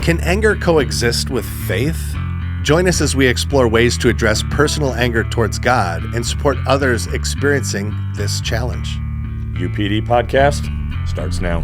Can anger coexist with faith? Join us as we explore ways to address personal anger towards God and support others experiencing this challenge. UPD Podcast starts now.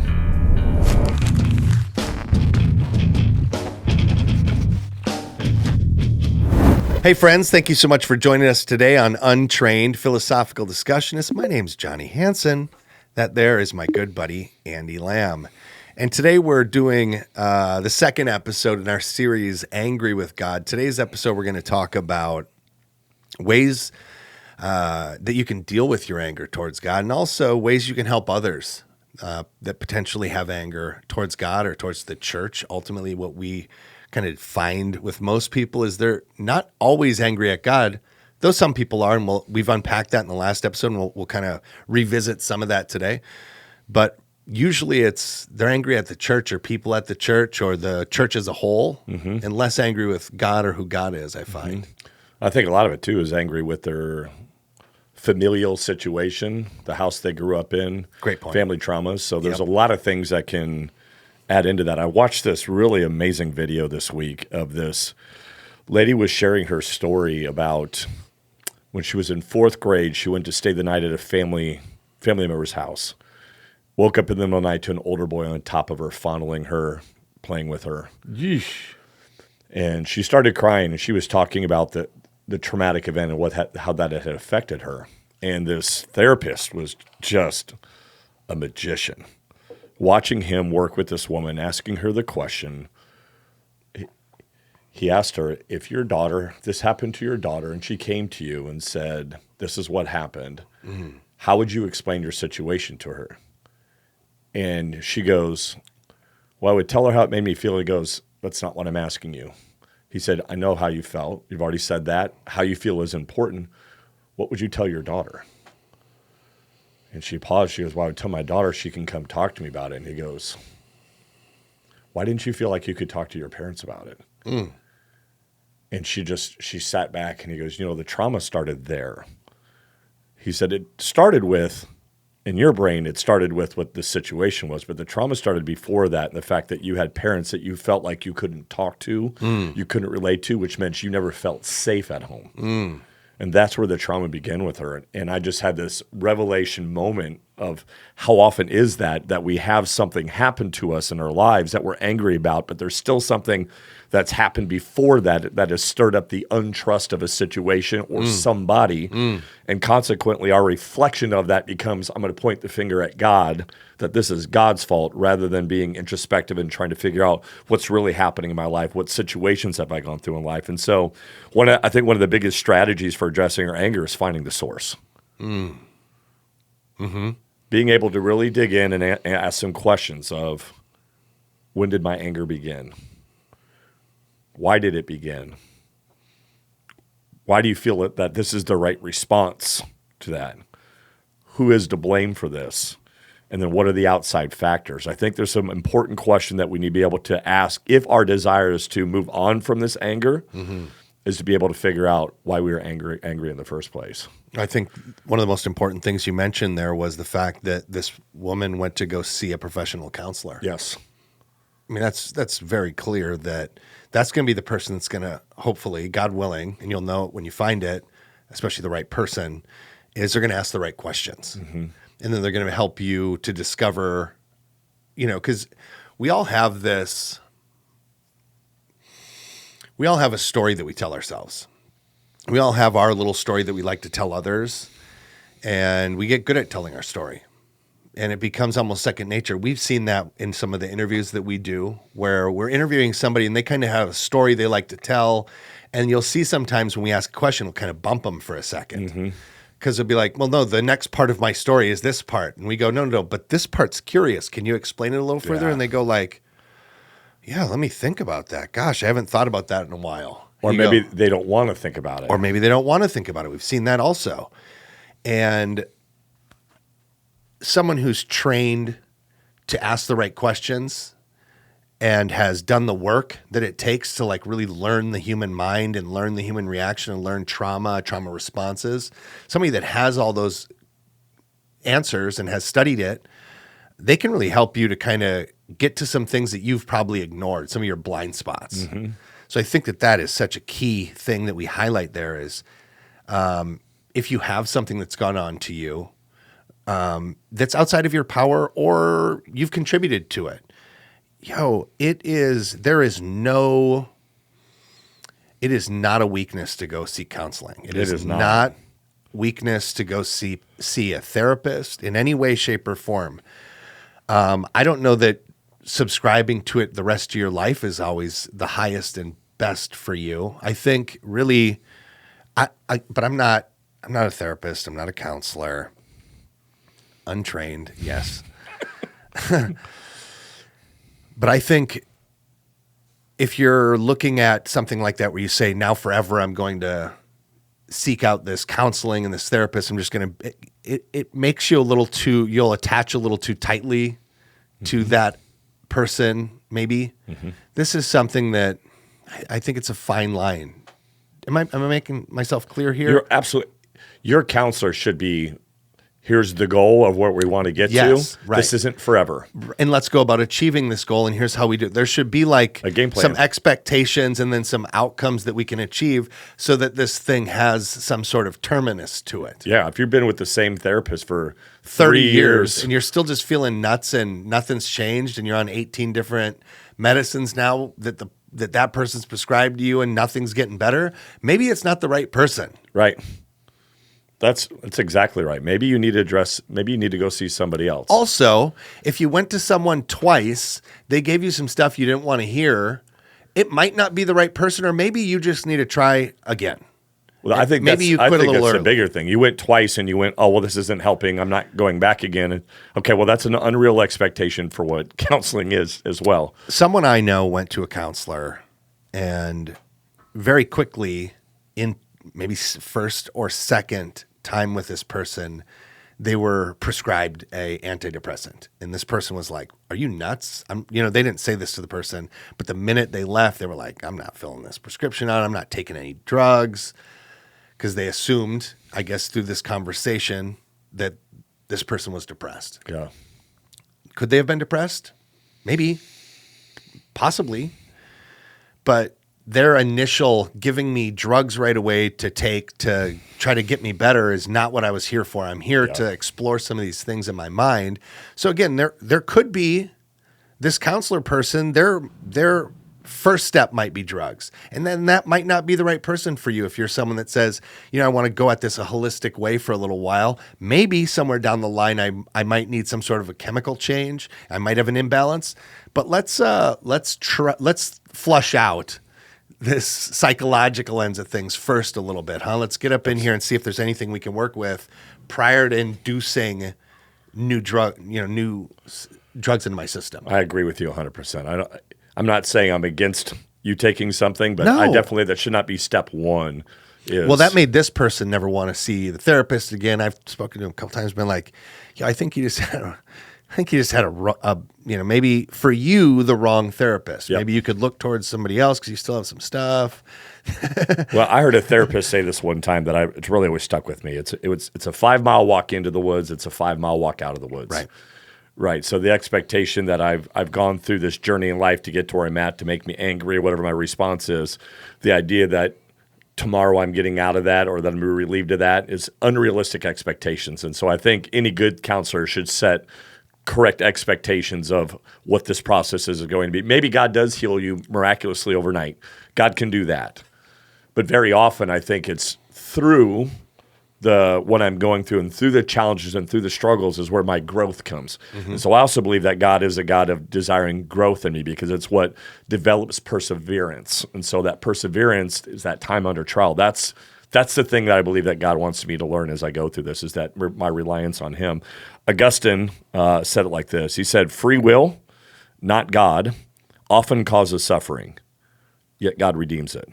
Hey friends, thank you so much for joining us today on Untrained Philosophical Discussionist. My name's Johnny Hansen. That there is my good buddy, Andy Lamb. And today we're doing the second episode in our series, Angry with God. Today's episode, we're going to talk about ways that you can deal with your anger towards God, and also ways you can help others that potentially have anger towards God or towards the church. Ultimately, what we kind of find with most people is they're not always angry at God, though some people are, and we've unpacked that in the last episode, and we'll kind of revisit some of that today. But usually they're angry at the church or people at the church or the church as a whole, and less angry with God or who God is, I find. I think a lot of it, too, is angry with their familial situation, the house they grew up in. Great point. Family traumas. So there's a lot of things that can add into that. I watched this really amazing video this week of this lady was sharing her story about when she was in fourth grade, she went to stay the night at a family member's house. Woke up in the middle of the night to an older boy on top of her, fondling her, playing with her. Yeesh. And she started crying, and she was talking about the traumatic event and how that had affected her. And this therapist was just a magician. Watching him work with this woman, asking her the question, he asked her, if this happened to your daughter, and she came to you and said, this is what happened, how would you explain your situation to her? And she goes, well, I would tell her how it made me feel. He goes, that's not what I'm asking you. He said, I know how you felt. You've already said that. How you feel is important. What would you tell your daughter? And she paused. She goes, well, I would tell my daughter she can come talk to me about it. And he goes, why didn't you feel like you could talk to your parents about it? And she sat back, and he goes, the trauma started there. He said it started with, in your brain, it started with what the situation was, but the trauma started before that, and the fact that you had parents that you felt like you couldn't talk to, you couldn't relate to, which meant you never felt safe at home. And that's where the trauma began with her. And I just had this revelation moment of how often is that we have something happen to us in our lives that we're angry about, but there's still something that's happened before that has stirred up the untrust of a situation or somebody. And consequently, our reflection of that becomes, I'm going to point the finger at God, that this is God's fault, rather than being introspective and trying to figure out what's really happening in my life, what situations have I gone through in life. And so I think one of the biggest strategies for addressing our anger is finding the source. Being able to really dig in and ask some questions of, when did my anger begin? Why did it begin? Why do you feel that this is the right response to that? Who is to blame for this? And then what are the outside factors? I think there's some important question that we need to be able to ask if our desire is to move on from this anger, is to be able to figure out why we were angry in the first place. I think one of the most important things you mentioned there was the fact that this woman went to go see a professional counselor. Yes. I mean, that's very clear that that's going to be the person that's going to, hopefully, God willing, and you'll know it when you find it, especially the right person, is they're going to ask the right questions. And then they're going to help you to discover, because we all have a story that we tell ourselves. We all have our little story that we like to tell others, and we get good at telling our story. And it becomes almost second nature. We've seen that in some of the interviews that we do, where we're interviewing somebody and they kind of have a story they like to tell. And you'll see sometimes when we ask a question, we'll kind of bump them for a second. Because they'll be like, well, no, the next part of my story is this part. And we go, no, but this part's curious. Can you explain it a little further? And they go like, yeah, let me think about that. Gosh, I haven't thought about that in a while. Or maybe they don't want to think about it. Or maybe they don't want to think about it. We've seen that also. And someone who's trained to ask the right questions and has done the work that it takes to really learn the human mind and learn the human reaction and learn trauma responses, somebody that has all those answers and has studied it, they can really help you to kind of get to some things that you've probably ignored, some of your blind spots. So I think that is such a key thing that we highlight there is if you have something that's gone on to you that's outside of your power or you've contributed to it, it is not a weakness to go seek counseling. It is not weakness to go see a therapist in any way, shape, or form. I don't know that subscribing to it the rest of your life is always the highest and best for you. I think really, but I'm not a therapist. I'm not a counselor. Untrained, yes. But I think if you're looking at something like that where you say, now forever I'm going to seek out this counseling and this therapist, I'm just going to, it makes you you'll attach a little too tightly to that person, maybe. This is something that I think it's a fine line. Am I making myself clear here? Your counselor should be, here's the goal of what we want to get to. Right. This isn't forever. And let's go about achieving this goal, and here's how we do it. There should be like a game plan, some expectations and then some outcomes that we can achieve so that this thing has some sort of terminus to it. Yeah, if you've been with the same therapist for 30 years and you're still just feeling nuts and nothing's changed and you're on 18 different medicines now that person's prescribed to you and nothing's getting better, maybe it's not the right person. Right. That's exactly right. Maybe you need to go see somebody else. Also, if you went to someone twice, they gave you some stuff you didn't want to hear, it might not be the right person, or maybe you just need to try again. Well, I think that's a bigger thing. You went twice and you went, oh, well, this isn't helping. I'm not going back again. And, okay, well, that's an unreal expectation for what counseling is as well. Someone I know went to a counselor and very quickly, in maybe first or second time with this person, they were prescribed a antidepressant. And this person was like, are you nuts? They didn't say this to the person, but the minute they left, they were like, I'm not filling this prescription out. I'm not taking any drugs. Because they assumed, I guess, through this conversation that this person was depressed. Yeah. Could they have been depressed? Maybe. Possibly. But their initial giving me drugs right away to take to try to get me better is not what I was here for. I'm here to explore some of these things in my mind. So again, there could be this counselor person, their first step might be drugs. And then that might not be the right person for you if you're someone that says, I want to go at this a holistic way for a little while. Maybe somewhere down the line I might need some sort of a chemical change. I might have an imbalance. But let's flush out this psychological ends of things first a little bit, huh? Let's get up in here and see if there's anything we can work with prior to inducing new drugs into my system. I agree with you 100%. I'm not saying I'm against you taking something, but I definitely, that should not be step one. Well, that made this person never want to see the therapist again. I've spoken to him a couple times, been like, I think you just had a maybe for you, the wrong therapist. Yep. Maybe you could look towards somebody else because you still have some stuff. Well, I heard a therapist say this one time that it's really always stuck with me. It's a 5-mile walk into the woods. It's a 5-mile walk out of the woods. Right. So the expectation that I've gone through this journey in life to get to where I'm at, to make me angry or whatever my response is, the idea that tomorrow I'm getting out of that or that I'm relieved of that is unrealistic expectations. And so I think any good counselor should set correct expectations of what this process is going to be. Maybe God does heal you miraculously overnight. God can do that. But very often I think it's through what I'm going through and through the challenges and through the struggles is where my growth comes. Mm-hmm. And so I also believe that God is a God of desiring growth in me because it's what develops perseverance. And so that perseverance is that time under trial. That's the thing that I believe that God wants me to learn as I go through this, is that my reliance on him. Augustine said it like this. He said, free will, not God, often causes suffering, yet God redeems it.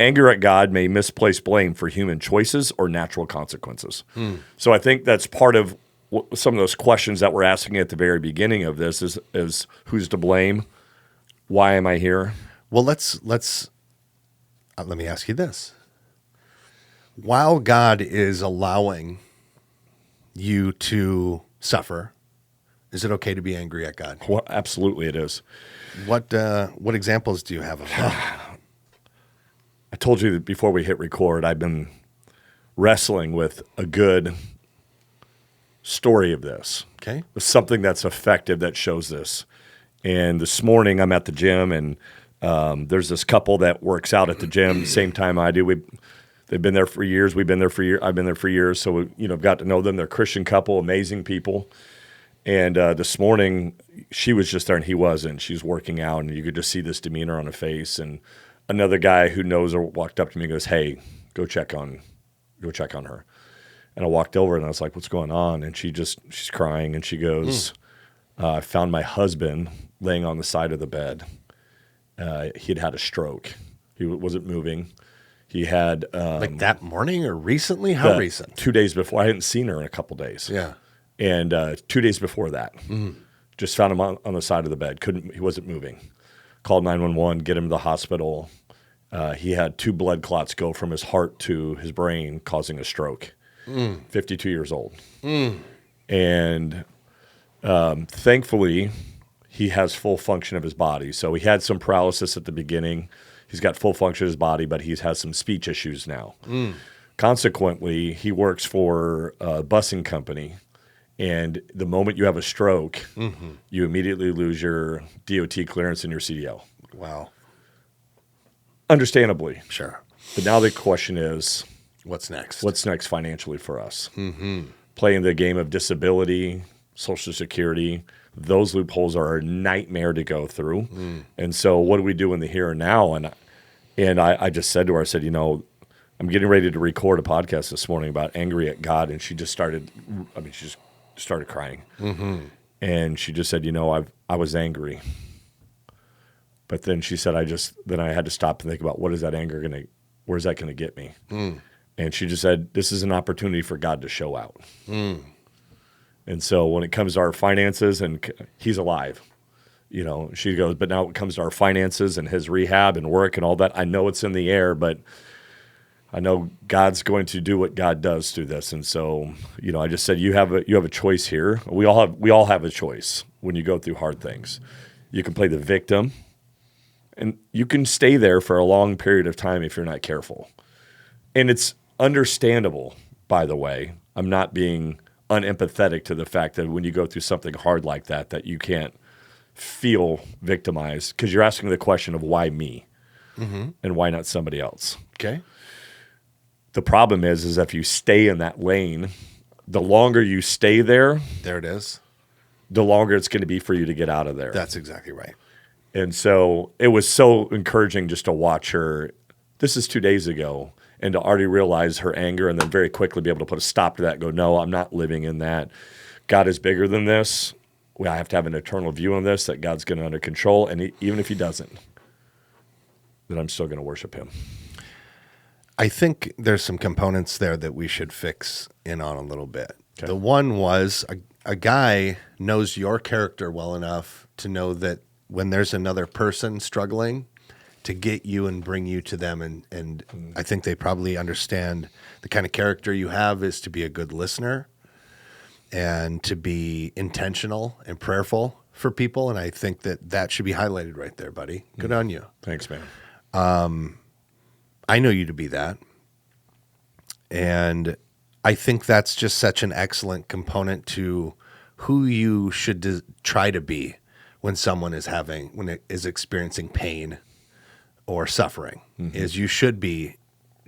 Anger at God may misplace blame for human choices or natural consequences. So I think that's part of some of those questions that we're asking at the very beginning of this is who's to blame? Why am I here? Well, let me ask you this. While God is allowing you to suffer, Is it okay to be angry at God? Well, absolutely it is. What examples do you have of that? I told you that before we hit record, I've been wrestling with a good story of this. Okay. Something that's effective that shows this. And this morning I'm at the gym, and there's this couple that works out at the gym same time I do. They've been there for years. We've been there for years. I've been there for years. So we, got to know them. They're a Christian couple, amazing people. And this morning she was just there and he wasn't. She was working out, and you could just see this demeanor on her face. And another guy who knows her walked up to me and goes, "Hey, go check on her." And I walked over and I was like, "What's going on?" And she's crying, and she goes, "I found my husband laying on the side of the bed. He'd had a stroke. He wasn't moving. He had Like that morning or recently? How recent? 2 days before. I hadn't seen her in a couple days. Yeah. And 2 days before that, just found him on the side of the bed. He wasn't moving. Called 911, get him to the hospital. He had 2 blood clots go from his heart to his brain, causing a stroke. 52 years old. And thankfully, he has full function of his body. So he had some paralysis at the beginning. He's got full function of his body, but he has some speech issues now. Consequently, he works for a busing company. And the moment you have a stroke, you immediately lose your DOT clearance and your CDL. Wow. Understandably. Sure. But now the question is, What's next? what's next financially for us? Playing the game of disability, Social Security, those loopholes are a nightmare to go through. And so what do we do in the here and now? And I just said to her, I said, I'm getting ready to record a podcast this morning about angry at God. And she just started crying. And she just said, I was angry. But then she said, I had to stop and think about where's that going to get me? And she just said, this is an opportunity for God to show out. And so when it comes to our finances, and he's alive, she goes, but now it comes to our finances and his rehab and work and all that, I know it's in the air, but I know God's going to do what God does through this. And so, I just said, you have a choice here. We all have a choice when you go through hard things. You can play the victim, and you can stay there for a long period of time if you're not careful. And it's understandable, by the way. I'm not being unempathetic to the fact that when you go through something hard like that you can't feel victimized, because you're asking the question of why me and why not somebody else. Okay. The problem is if you stay in that lane, the longer you stay there, There it is. the longer it's going to be for you to get out of there. That's exactly right. And so it was so encouraging just to watch her. This is 2 days ago, and to already realize her anger, and then very quickly be able to put a stop to that and go, no, I'm not living in that. God is bigger than this. I have to have an eternal view on this, that God's going to under control. And even if he doesn't, then I'm still going to worship him. I think there's some components there that we should fix in on a little bit. Okay. The one was a guy knows your character well enough to know that when there's another person struggling, to get you and bring you to them. And I think they probably understand the kind of character you have is to be a good listener and to be intentional and prayerful for people. And I think that should be highlighted right there, buddy. Good on you. Thanks, man. I know you to be that. And I think that's just such an excellent component to who you should try to be when someone when it is experiencing pain or suffering, is you should be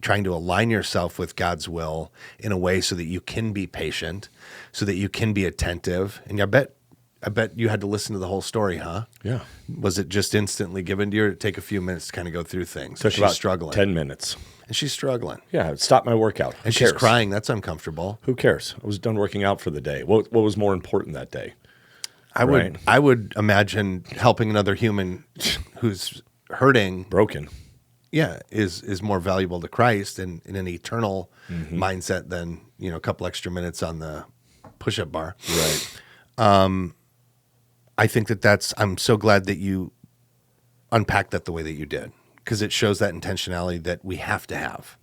trying to align yourself with God's will in a way so that you can be patient, so that you can be attentive. And I bet you had to listen to the whole story, huh? Yeah. Was it just instantly given to you, or take a few minutes to kind of go through things? Took She's about struggling. 10 minutes. And she's struggling. Yeah, it stopped my workout. And she's crying. That's uncomfortable. Who cares? I was done working out for the day. What was more important that day? I would imagine helping another human who's hurting, Broken. yeah, is more valuable to Christ and in an eternal mindset than, a couple extra minutes on the push-up bar. Right. I think I'm so glad that you unpacked that the way that you did, because it shows that intentionality that we have to have.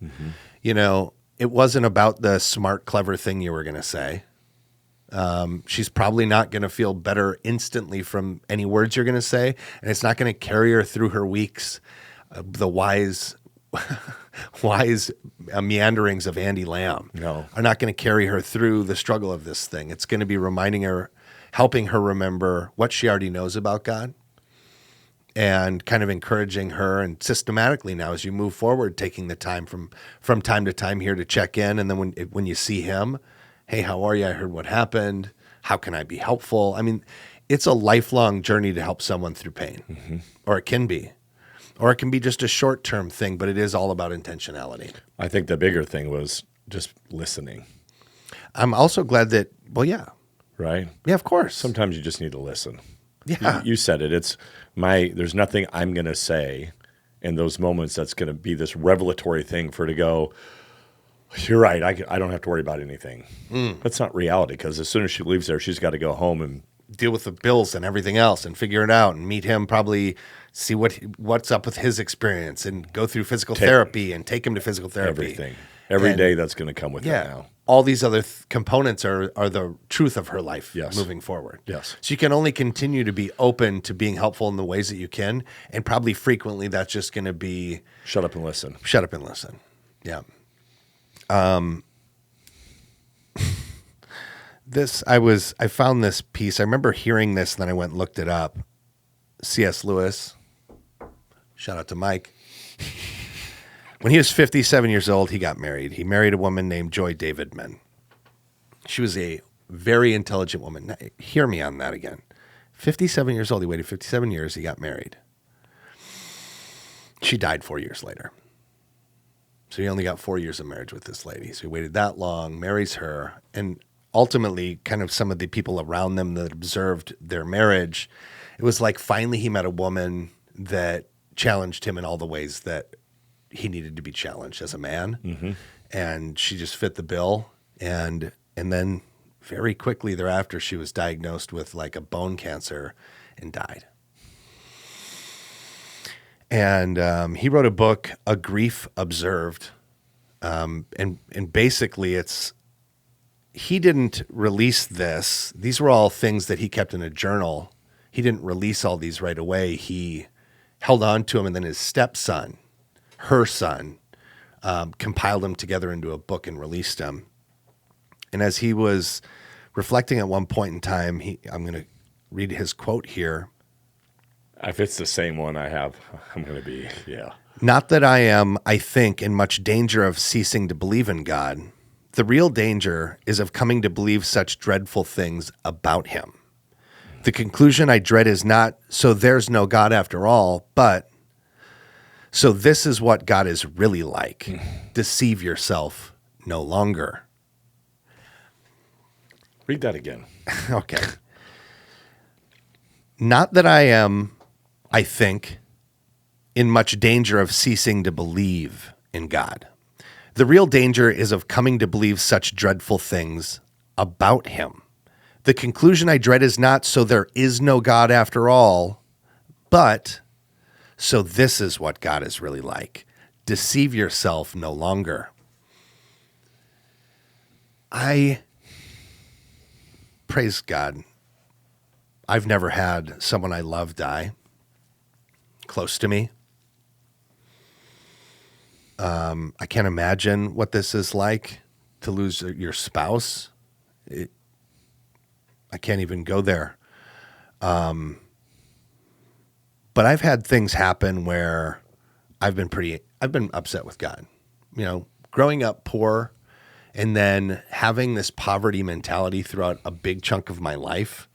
It wasn't about the smart, clever thing you were going to say. She's probably not going to feel better instantly from any words you're going to say, and it's not going to carry her through her weeks. The wise meanderings of Andy Lamb are not going to carry her through the struggle of this thing. It's going to be reminding her, helping her remember what she already knows about God, and kind of encouraging her, and systematically now as you move forward, taking the time from time to time here to check in, and then when you see him, hey, how are you? I heard what happened. How can I be helpful? I mean, it's a lifelong journey to help someone through pain, or it can be. Or it can be just a short-term thing, but it is all about intentionality. I think the bigger thing was just listening. I'm also glad that, well, yeah. Right? Yeah, of course. Sometimes you just need to listen. Yeah. You said it. There's nothing I'm going to say in those moments that's going to be this revelatory thing for her to go, you're right, I don't have to worry about anything. That's not reality, because as soon as she leaves there, she's got to go home and deal with the bills and everything else and figure it out and meet him, probably see what's up with his experience and go through physical therapy and take him to physical therapy. Everything. Every day that's going to come with it now. All these other components are the truth of her life moving forward. Yes. So you can only continue to be open to being helpful in the ways that you can, and probably frequently that's just going to be shut up and listen. Shut up and listen. Yeah. I found this piece. I remember hearing this, and then I went and looked it up. C.S. Lewis. Shout out to Mike. When he was 57 years old, he got married. He married a woman named Joy Davidman. She was a very intelligent woman. Now, hear me on that again. 57 years old. He waited 57 years. He got married. She died 4 years later. So he only got 4 years of marriage with this lady. So he waited that long, marries her, and ultimately kind of some of the people around them that observed their marriage, it was like finally he met a woman that challenged him in all the ways that he needed to be challenged as a man. And she just fit the bill. And then very quickly thereafter, she was diagnosed with like a bone cancer and died. And he wrote a book, A Grief Observed. And basically he didn't release this. These were all things that he kept in a journal. He didn't release all these right away. He held on to them, and then his stepson, her son, compiled them together into a book and released them. And as he was reflecting at one point in time, I'm going to read his quote here. If it's the same one I have, I'm going to be, Not that I am, I think, in much danger of ceasing to believe in God. The real danger is of coming to believe such dreadful things about him. The conclusion I dread is not, so there's no God after all, but so this is what God is really like. Deceive yourself no longer. Read that again. Okay. Not that I am, I think, in much danger of ceasing to believe in God. The real danger is of coming to believe such dreadful things about him. The conclusion I dread is not, so there is no God after all, but so this is what God is really like. Deceive yourself no longer. I praise God. I've never had someone I love die close to me. I can't imagine what this is like to lose your spouse. I can't even go there. But I've had things happen where I've been upset with God. You know, growing up poor and then having this poverty mentality throughout a big chunk of my life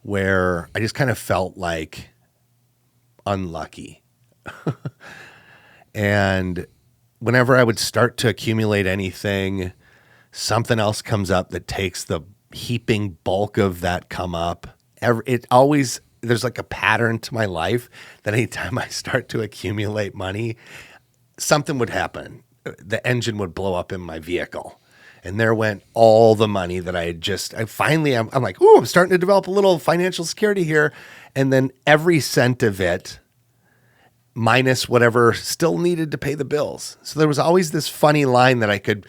where I just kind of felt like unlucky. And whenever I would start to accumulate anything, something else comes up that takes the heaping bulk of that come up. There's like a pattern to my life that anytime I start to accumulate money, something would happen. The engine would blow up in my vehicle. And there went all the money that I'm like, ooh, I'm starting to develop a little financial security here. And then every cent of it, minus whatever still needed to pay the bills. So there was always this funny line that I could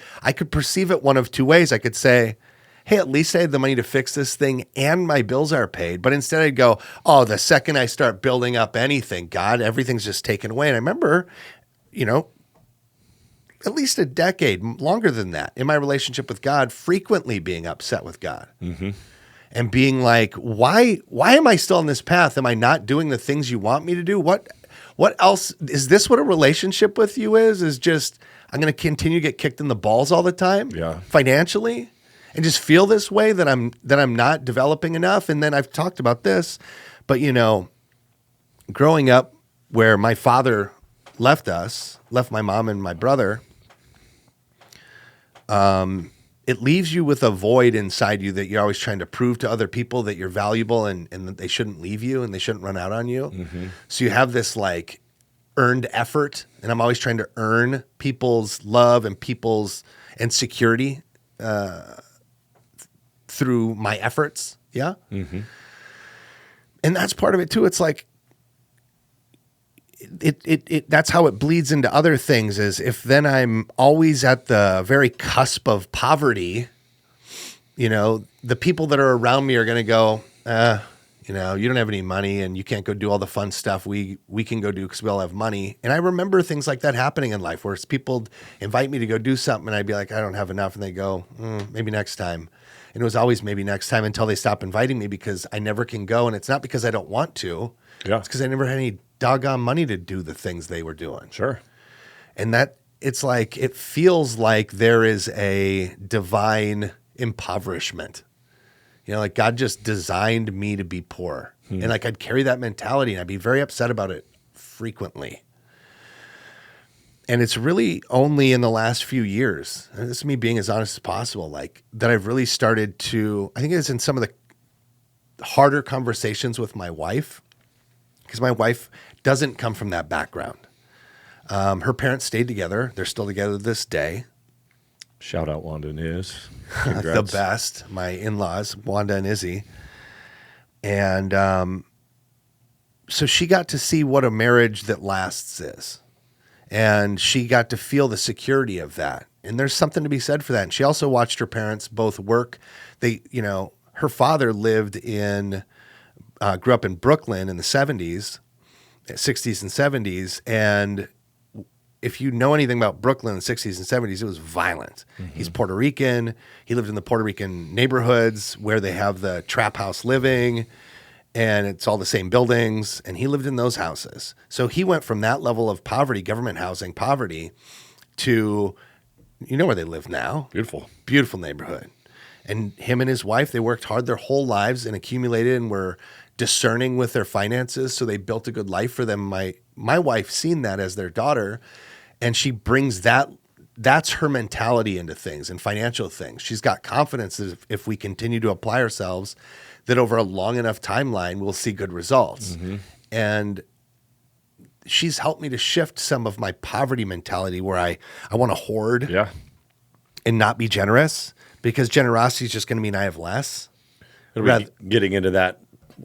perceive it one of two ways. I could say, hey, at least I had the money to fix this thing and my bills are paid. But instead I'd go, oh, the second I start building up anything, God, everything's just taken away. And I remember, at least a decade, longer than that, in my relationship with God, frequently being upset with God. Mm-hmm. And being like, why am I still on this path? Am I not doing the things you want me to do? What else? Is this what a relationship with you is? Is just, I'm going to continue to get kicked in the balls all the time financially and just feel this way that I'm not developing enough. And then I've talked about this, but growing up where my father left my mom and my brother, it leaves you with a void inside you that you're always trying to prove to other people that you're valuable and that they shouldn't leave you and they shouldn't run out on you. Mm-hmm. So you have this like earned effort, and I'm always trying to earn people's love and security through my efforts. Yeah. Mm-hmm. And that's part of it too. It's like, that's how it bleeds into other things is if then I'm always at the very cusp of poverty, the people that are around me are going to go, you don't have any money and you can't go do all the fun stuff we can go do because we all have money. And I remember things like that happening in life where people invite me to go do something and I'd be like, I don't have enough. And they go, maybe next time. And it was always maybe next time until they stop inviting me because I never can go. And it's not because I don't want to. Yeah. It's because I never had any doggone money to do the things they were doing. Sure. And that it's like, it feels like there is a divine impoverishment. Like God just designed me to be poor. And like I'd carry that mentality and I'd be very upset about it frequently. And it's really only in the last few years, and this is me being as honest as possible, like that I've really started to, I think it's in some of the harder conversations with my wife, because my wife doesn't come from that background. Her parents stayed together. They're still together to this day. Shout out Wanda and Iz. The best. My in-laws, Wanda and Izzy. And so she got to see what a marriage that lasts is. And she got to feel the security of that. And there's something to be said for that. And she also watched her parents both work. Her father grew up in Brooklyn in the 60s and 70s. And if you know anything about Brooklyn in the 60s and 70s, it was violent. Mm-hmm. He's Puerto Rican. He lived in the Puerto Rican neighborhoods where they have the trap house living, and it's all the same buildings. And he lived in those houses. So he went from that level of poverty, government housing poverty, to, where they live now. Beautiful neighborhood. And him and his wife, they worked hard their whole lives and accumulated and were discerning with their finances. So they built a good life for them. My wife seen that as their daughter, and she brings that's her mentality into things and financial things. She's got confidence that if we continue to apply ourselves, that over a long enough timeline, we'll see good results. Mm-hmm. And she's helped me to shift some of my poverty mentality where I want to hoard and not be generous, because generosity is just going to mean I have less. Getting into that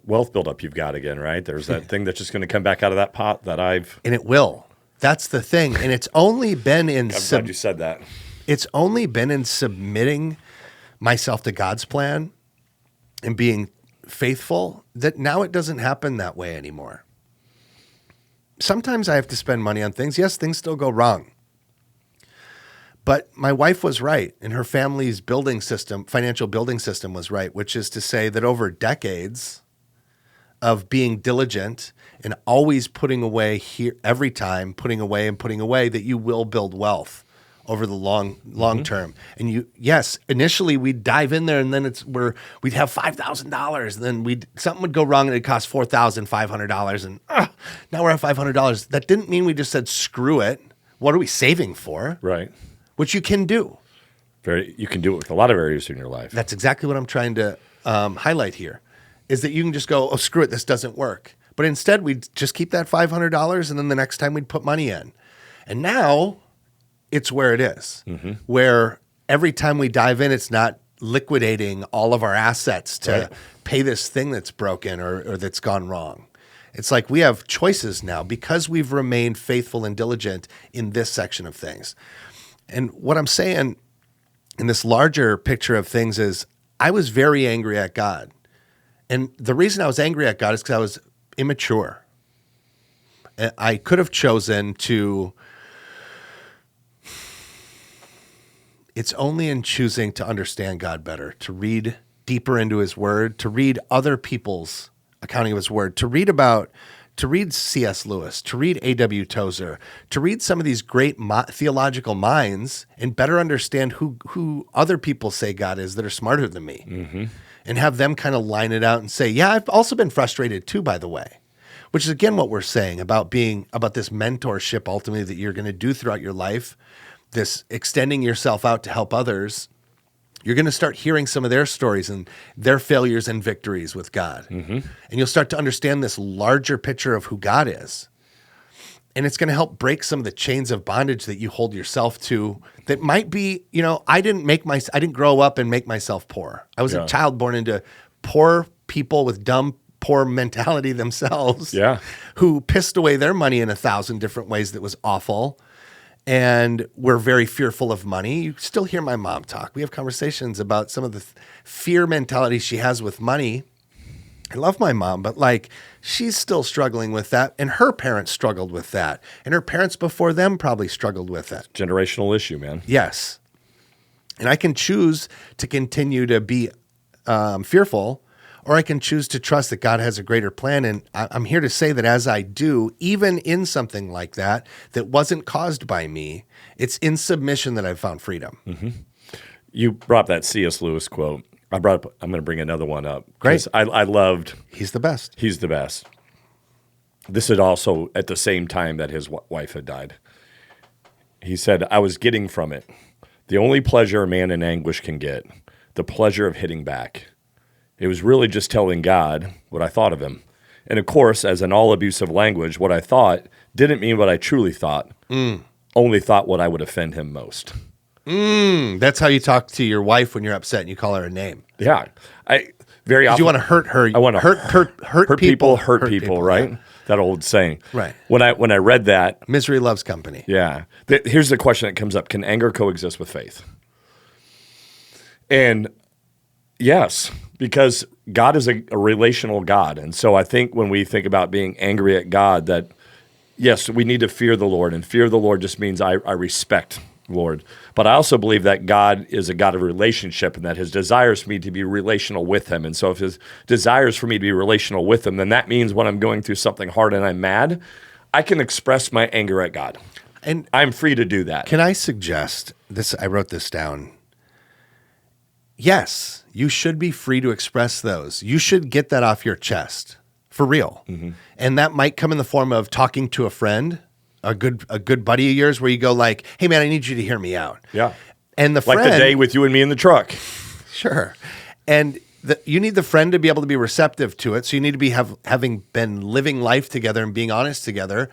wealth buildup you've got again, right? There's that thing that's just going to come back out of that pot and it will. That's the thing. And it's only been in... I'm glad you said that. It's only been in submitting myself to God's plan and being faithful that now it doesn't happen that way anymore. Sometimes I have to spend money on things. Yes, things still go wrong. But my wife was right, and her family's financial building system was right, which is to say that over decades of being diligent and always putting away here every time, putting away, that you will build wealth over the long term. And initially we'd dive in there, and then we'd have $5,000, and then something would go wrong and it'd cost $4,500, and now we're at $500. That didn't mean we just said screw it. What are we saving for? Right. Which you can do. You can do it with a lot of areas in your life. That's exactly what I'm trying to highlight here, is that you can just go, oh, screw it, this doesn't work. But instead, we'd just keep that $500, and then the next time we'd put money in. And now it's where it is, where every time we dive in, it's not liquidating all of our assets to pay this thing that's broken or that's gone wrong. It's like we have choices now because we've remained faithful and diligent in this section of things. And what I'm saying in this larger picture of things is I was very angry at God. And the reason I was angry at God is because I was immature. I could have chosen to. It's only in choosing to understand God better, to read deeper into his word, to read other people's accounting of his word, to read C.S. Lewis, to read A.W. Tozer, to read some of these great theological minds and better understand who other people say God is that are smarter than me, and have them kind of line it out and say, yeah, I've also been frustrated too, by the way, which is again what we're saying about this mentorship ultimately that you're going to do throughout your life, this extending yourself out to help others. You're going to start hearing some of their stories and their failures and victories with God. And you'll start to understand this larger picture of who God is. And it's going to help break some of the chains of bondage that you hold yourself to that might be, I didn't grow up and make myself poor. I was a child born into poor people with dumb, poor mentality themselves, who pissed away their money in 1,000 different ways that was awful. And we're very fearful of money. You still hear my mom talk. We have conversations about some of the fear mentality she has with money. I love my mom, but she's still struggling with that. And her parents struggled with that. And her parents before them probably struggled with that. Generational issue, man. Yes. And I can choose to continue to be fearful, or I can choose to trust that God has a greater plan. And I'm here to say that as I do, even in something like that wasn't caused by me, it's in submission that I've found freedom. You brought up that C.S. Lewis quote. I'm going to bring another one up. Great. I loved. He's the best. He's the best. This is also at the same time that his wife had died. He said, I was getting from it the only pleasure a man in anguish can get, the pleasure of hitting back. It was really just telling God what I thought of him. And of course, as in all abusive language, what I thought didn't mean what I truly thought, only thought what I would offend him most. That's how you talk to your wife when you're upset and you call her a name. Yeah. Very often. You want to hurt her. I want to hurt people, hurt people, right? Yeah. That old saying. Right. When I read that. Misery loves company. Yeah. Here's the question that comes up. Can anger coexist with faith? And yes, because God is a relational God. And so I think when we think about being angry at God, that yes, we need to fear the Lord. And fear the Lord just means I respect Lord. But I also believe that God is a God of relationship and that his desires for me to be relational with him. And so if his desires for me to be relational with him, then that means when I'm going through something hard and I'm mad, I can express my anger at God. And I'm free to do that. Can I suggest this? I wrote this down. Yes, you should be free to express those. You should get that off your chest for real. And that might come in the form of talking to a friend, a good buddy of yours, where you go like, hey man, I need you to hear me out. Yeah. And the friend, like the day with you and me in the truck. Sure. And you need the friend to be able to be receptive to it. So you need to be having been living life together and being honest together.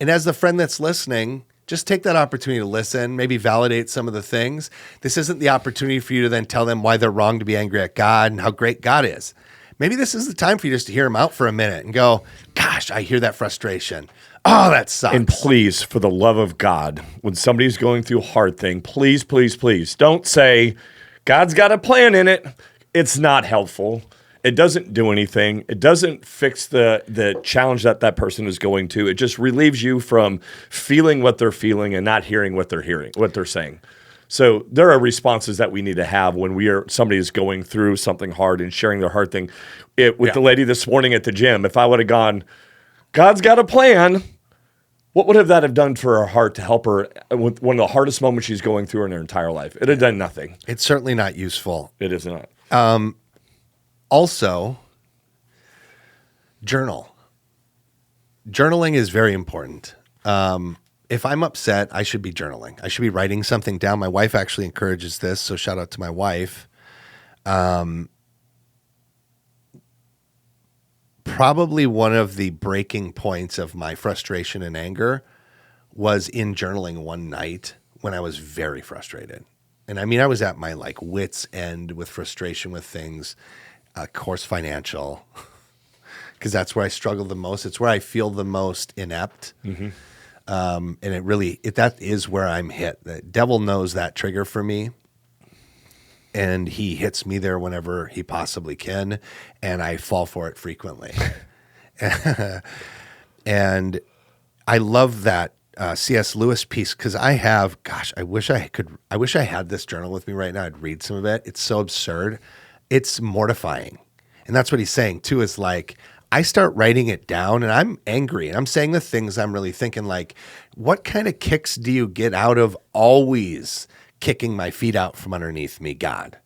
And as the friend that's listening, just take that opportunity to listen, maybe validate some of the things. This isn't the opportunity for you to then tell them why they're wrong to be angry at God and how great God is. Maybe this is the time for you just to hear them out for a minute and go, gosh, I hear that frustration. Oh, that sucks. And please, for the love of God, when somebody's going through a hard thing, please, please, please don't say, God's got a plan in it. It's not helpful. It doesn't do anything. It doesn't fix the challenge that person is going to. It just relieves you from feeling what they're feeling and not hearing what they're saying. So there are responses that we need to have when somebody is going through something hard and sharing their hard thing. With the lady this morning at the gym, if I would have gone, God's got a plan, what would that have done for her heart to help her with one of the hardest moments she's going through in her entire life? It had done nothing. It's certainly not useful. It is not. Also, journal. Journaling is very important. If I'm upset, I should be journaling. I should be writing something down. My wife actually encourages this, so shout out to my wife. Probably one of the breaking points of my frustration and anger was in journaling one night when I was very frustrated. And I mean, I was at my wit's end with frustration with things, of course, financial, because that's where I struggle the most. It's where I feel the most inept. And that is where I'm hit. The devil knows that trigger for me. and he hits me there whenever he possibly can, and I fall for it frequently. And I love that C.S. Lewis piece because I wish I had this journal with me right now. I'd read some of it. It's so absurd. It's mortifying. And that's what he's saying too, is like, I start writing it down and I'm angry and I'm saying the things I'm really thinking, like, what kind of kicks do you get out of always kicking my feet out from underneath me, God?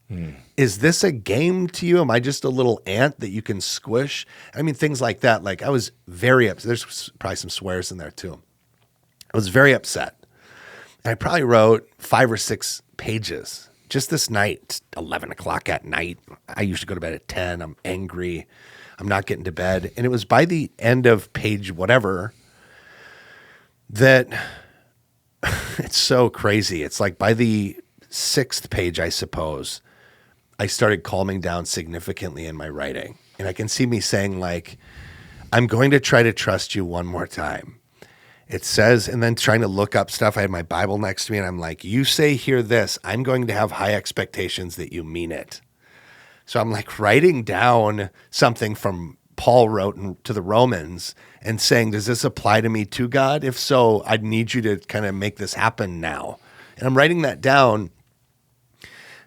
Is this a game to you? Am I just a little ant that you can squish? I mean, things like that. Like, I was very upset. There's probably some swears in there too. I was very upset. And I probably wrote 5 or 6 pages just this night. It's 11 o'clock at night. I usually go to bed at 10. I'm angry. I'm not getting to bed. And it was by the end of page whatever that it's so crazy. It's like by the 6th page, I suppose, I started calming down significantly in my writing. And I can see me saying, like, I'm going to try to trust you one more time. It says, and then trying to look up stuff. I had my Bible next to me, and I'm like, you say here this. I'm going to have high expectations that you mean it. So I'm like writing down something from Paul wrote to the Romans and saying, does this apply to me too, God? If so, I need you to kind of make this happen now. And I'm writing that down.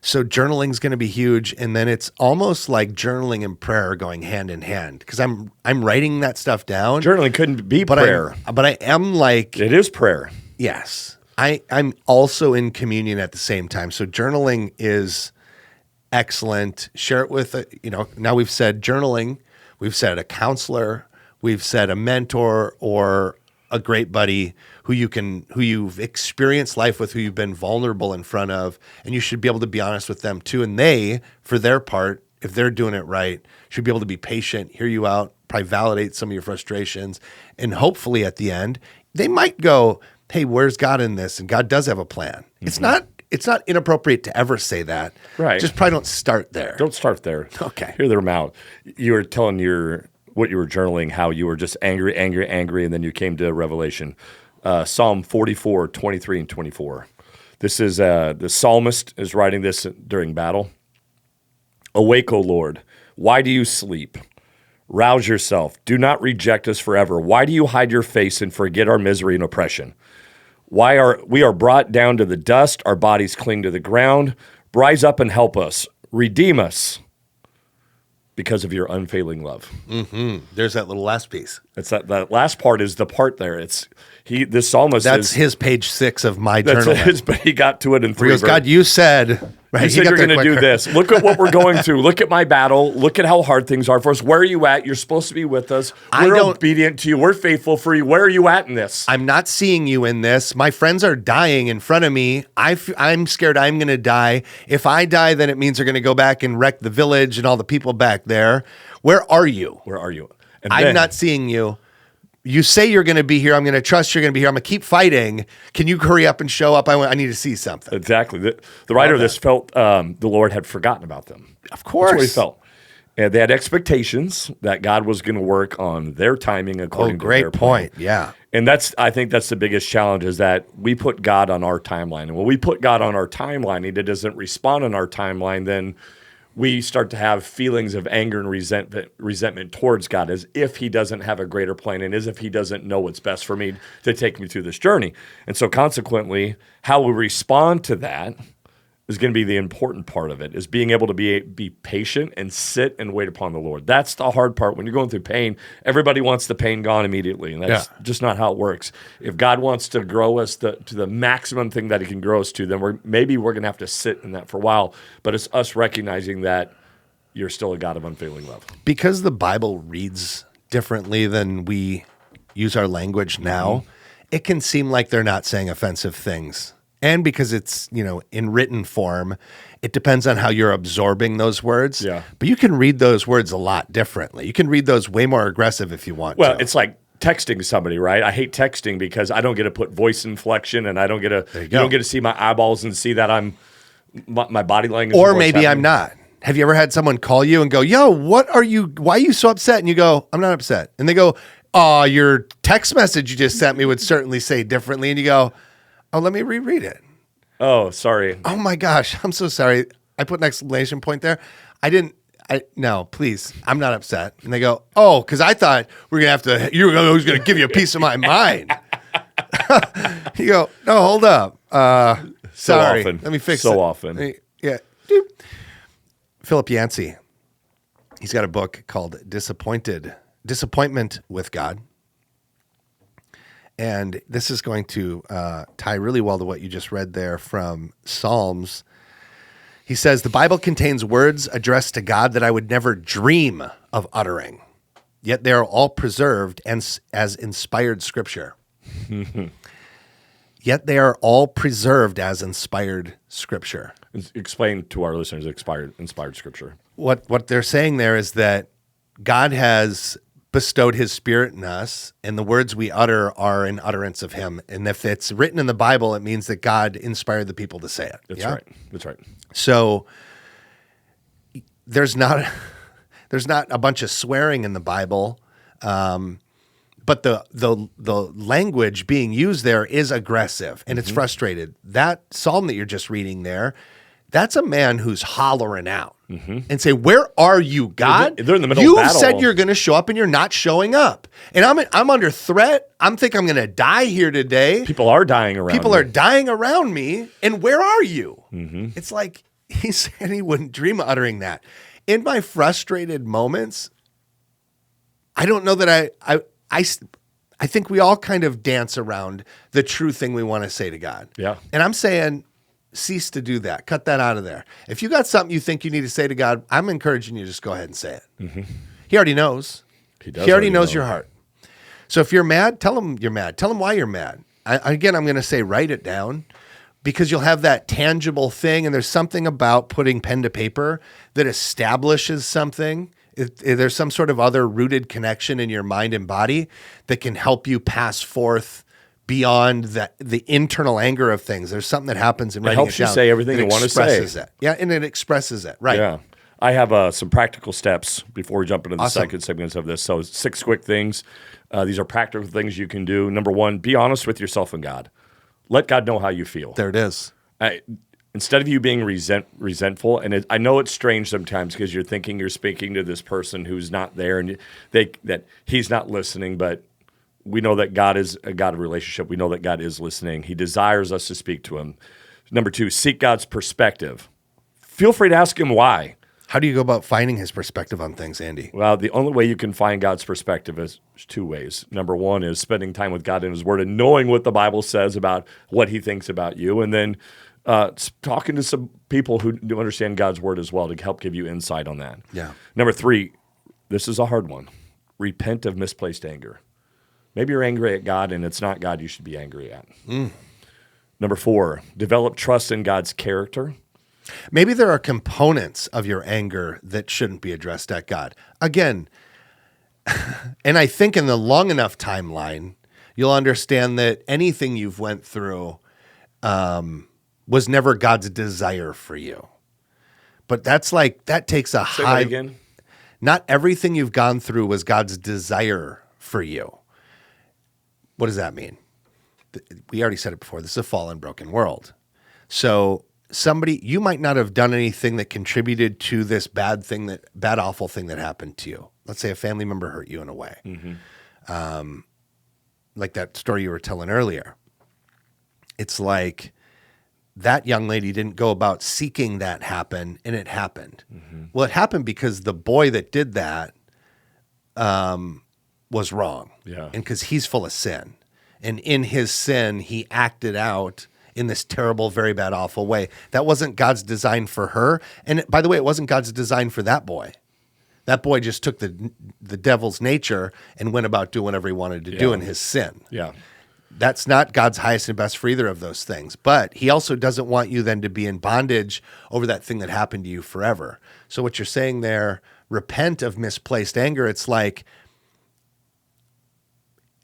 So journaling is going to be huge. And then it's almost like journaling and prayer going hand in hand because I'm writing that stuff down. Journaling couldn't be prayer. But I am like... It is prayer. Yes. I'm also in communion at the same time. So journaling is excellent. Share it with, now we've said journaling. We've said a counselor. We've said a mentor or a great buddy who you've experienced life with, who you've been vulnerable in front of, and you should be able to be honest with them too. And they, for their part, if they're doing it right, should be able to be patient, hear you out, probably validate some of your frustrations, and hopefully at the end, they might go, hey, where's God in this? And God does have a plan. Mm-hmm. It's not inappropriate to ever say that. Right. Just probably don't start there. Don't start there. Okay. Hear them out. You were telling what you were journaling, how you were just angry, and then you came to Revelation. Psalm 44, 23 and 24. This is the psalmist is writing this during battle. Awake, O Lord. Why do you sleep? Rouse yourself. Do not reject us forever. Why do you hide your face and forget our misery and oppression? We are brought down to the dust. Our bodies cling to the ground. Rise up and help us. Redeem us because of your unfailing love. Mm-hmm. There's that little last piece. It's that last part is the part there. This psalmist. That's his page 6 of my journal. But he got to it in 3 verses. God, you said. Right, you said you're going to do this. Look at what we're going through. Look at my battle. Look at how hard things are for us. Where are you at? You're supposed to be with us. We're obedient to you. We're faithful for you. Where are you at in this? I'm not seeing you in this. My friends are dying in front of me. I'm scared I'm going to die. If I die, then it means they're going to go back and wreck the village and all the people back there. Where are you? Where are you? And I'm not seeing you. You say you're going to be here. I'm going to trust you're going to be here. I'm going to keep fighting. Can you hurry up and show up? I need to see something. Exactly. The writer of this felt the Lord had forgotten about them. Of course. That's what he felt. And they had expectations that God was going to work on their timing according to their plan. Great point. Yeah. And I think that's the biggest challenge is that we put God on our timeline. And when we put God on our timeline and he doesn't respond on our timeline, then we start to have feelings of anger and resentment towards God as if he doesn't have a greater plan and as if he doesn't know what's best for me to take me through this journey. And so consequently, how we respond to that is going to be the important part of it, is being able to be patient and sit and wait upon the Lord. That's the hard part. When you're going through pain, everybody wants the pain gone immediately, and that's just not how it works. If God wants to grow us to the maximum thing that he can grow us to, then we're going to have to sit in that for a while. But it's us recognizing that you're still a God of unfailing love. Because the Bible reads differently than we use our language now, it can seem like they're not saying offensive things. And because it's, in written form, it depends on how you're absorbing those words. Yeah. But you can read those words a lot differently. You can read those way more aggressive if you want to. Well, it's like texting somebody, right? I hate texting because I don't get to put voice inflection and I don't get to, you don't get to see my eyeballs and see that my body language. Or maybe I'm not. Have you ever had someone call you and go, yo, why are you so upset? And you go, I'm not upset. And they go, oh, your text message you just sent me would certainly say differently. And you go, oh, let me reread it. Oh, sorry. Oh my gosh, I'm so sorry. I put an exclamation point there. No, please, I'm not upset. And they go, oh, because I thought you were going to give you a piece of my mind. You go, no, hold up. Sorry. Often. Let me fix it. So often. Yeah. Doop. Philip Yancey, he's got a book called Disappointment with God. And this is going to tie really well to what you just read there from Psalms. He says, the Bible contains words addressed to God that I would never dream of uttering, yet they are all preserved as inspired scripture. Yet they are all preserved as inspired scripture. Explain to our listeners inspired scripture. What they're saying there is that God has bestowed his spirit in us, and the words we utter are an utterance of him. And if it's written in the Bible, it means that God inspired the people to say it. That's right. That's right. So there's not a bunch of swearing in the Bible, but the language being used there is aggressive and it's frustrated. That psalm that you're just reading there, that's a man who's hollering out and say, "Where are you, God? They're in the middle you of battle. said you're going to show up and you're not showing up, and I'm under threat. I'm going to die here today. People are dying around. People are dying around me, and where are you?" It's like he said he wouldn't dream of uttering that. In my frustrated moments, I don't know that I think we all kind of dance around the true thing we want to say to God. Yeah. And I'm saying, cease to do that. Cut that out of there. If you got something you think you need to say to God, I'm encouraging you to just go ahead and say it. He already knows. He already knows your heart. So if you're mad, tell him you're mad. Tell him why you're mad. I'm going to say write it down, because you'll have that tangible thing, and there's something about putting pen to paper that establishes something. There's some sort of other rooted connection in your mind and body that can help you pass forth beyond the internal anger of things. There's something that happens in writing it down. It helps you say everything you want to say. Yeah, and it expresses it. Right. Yeah. I have some practical steps before we jump into the second segment of this. So 6 quick things. These are practical things you can do. Number 1, be honest with yourself and God. Let God know how you feel. There it is. Instead of you being resentful, and I know it's strange sometimes because you're thinking you're speaking to this person who's not there, and that he's not listening, but we know that God is a God of relationship. We know that God is listening. He desires us to speak to him. Number 2, seek God's perspective. Feel free to ask him why. How do you go about finding his perspective on things, Andy? Well, the only way you can find God's perspective is 2 ways. Number 1 is spending time with God in his word and knowing what the Bible says about what he thinks about you. And then talking to some people who do understand God's word as well to help give you insight on that. Yeah. Number 3, this is a hard one. Repent of misplaced anger. Maybe you're angry at God and it's not God you should be angry at. Number 4, develop trust in God's character. Maybe there are components of your anger that shouldn't be addressed at God. Again, and I think in the long enough timeline, you'll understand that anything you've went through was never God's desire for you. But that takes a Say high. that again. Not everything you've gone through was God's desire for you. What does that mean? We already said it before. This is a fallen, broken world. So you might not have done anything that contributed to this bad, awful thing that happened to you. Let's say a family member hurt you in a way. Like that story you were telling earlier. It's like that young lady didn't go about seeking that happen, and it happened. Well, it happened because the boy that did that was wrong. Yeah. And because he's full of sin. And in his sin, he acted out in this terrible, very bad, awful way. That wasn't God's design for her. And by the way, it wasn't God's design for that boy. That boy just took the devil's nature and went about doing whatever he wanted to do in his sin. Yeah. That's not God's highest and best for either of those things. But he also doesn't want you then to be in bondage over that thing that happened to you forever. So what you're saying there, repent of misplaced anger. It's like,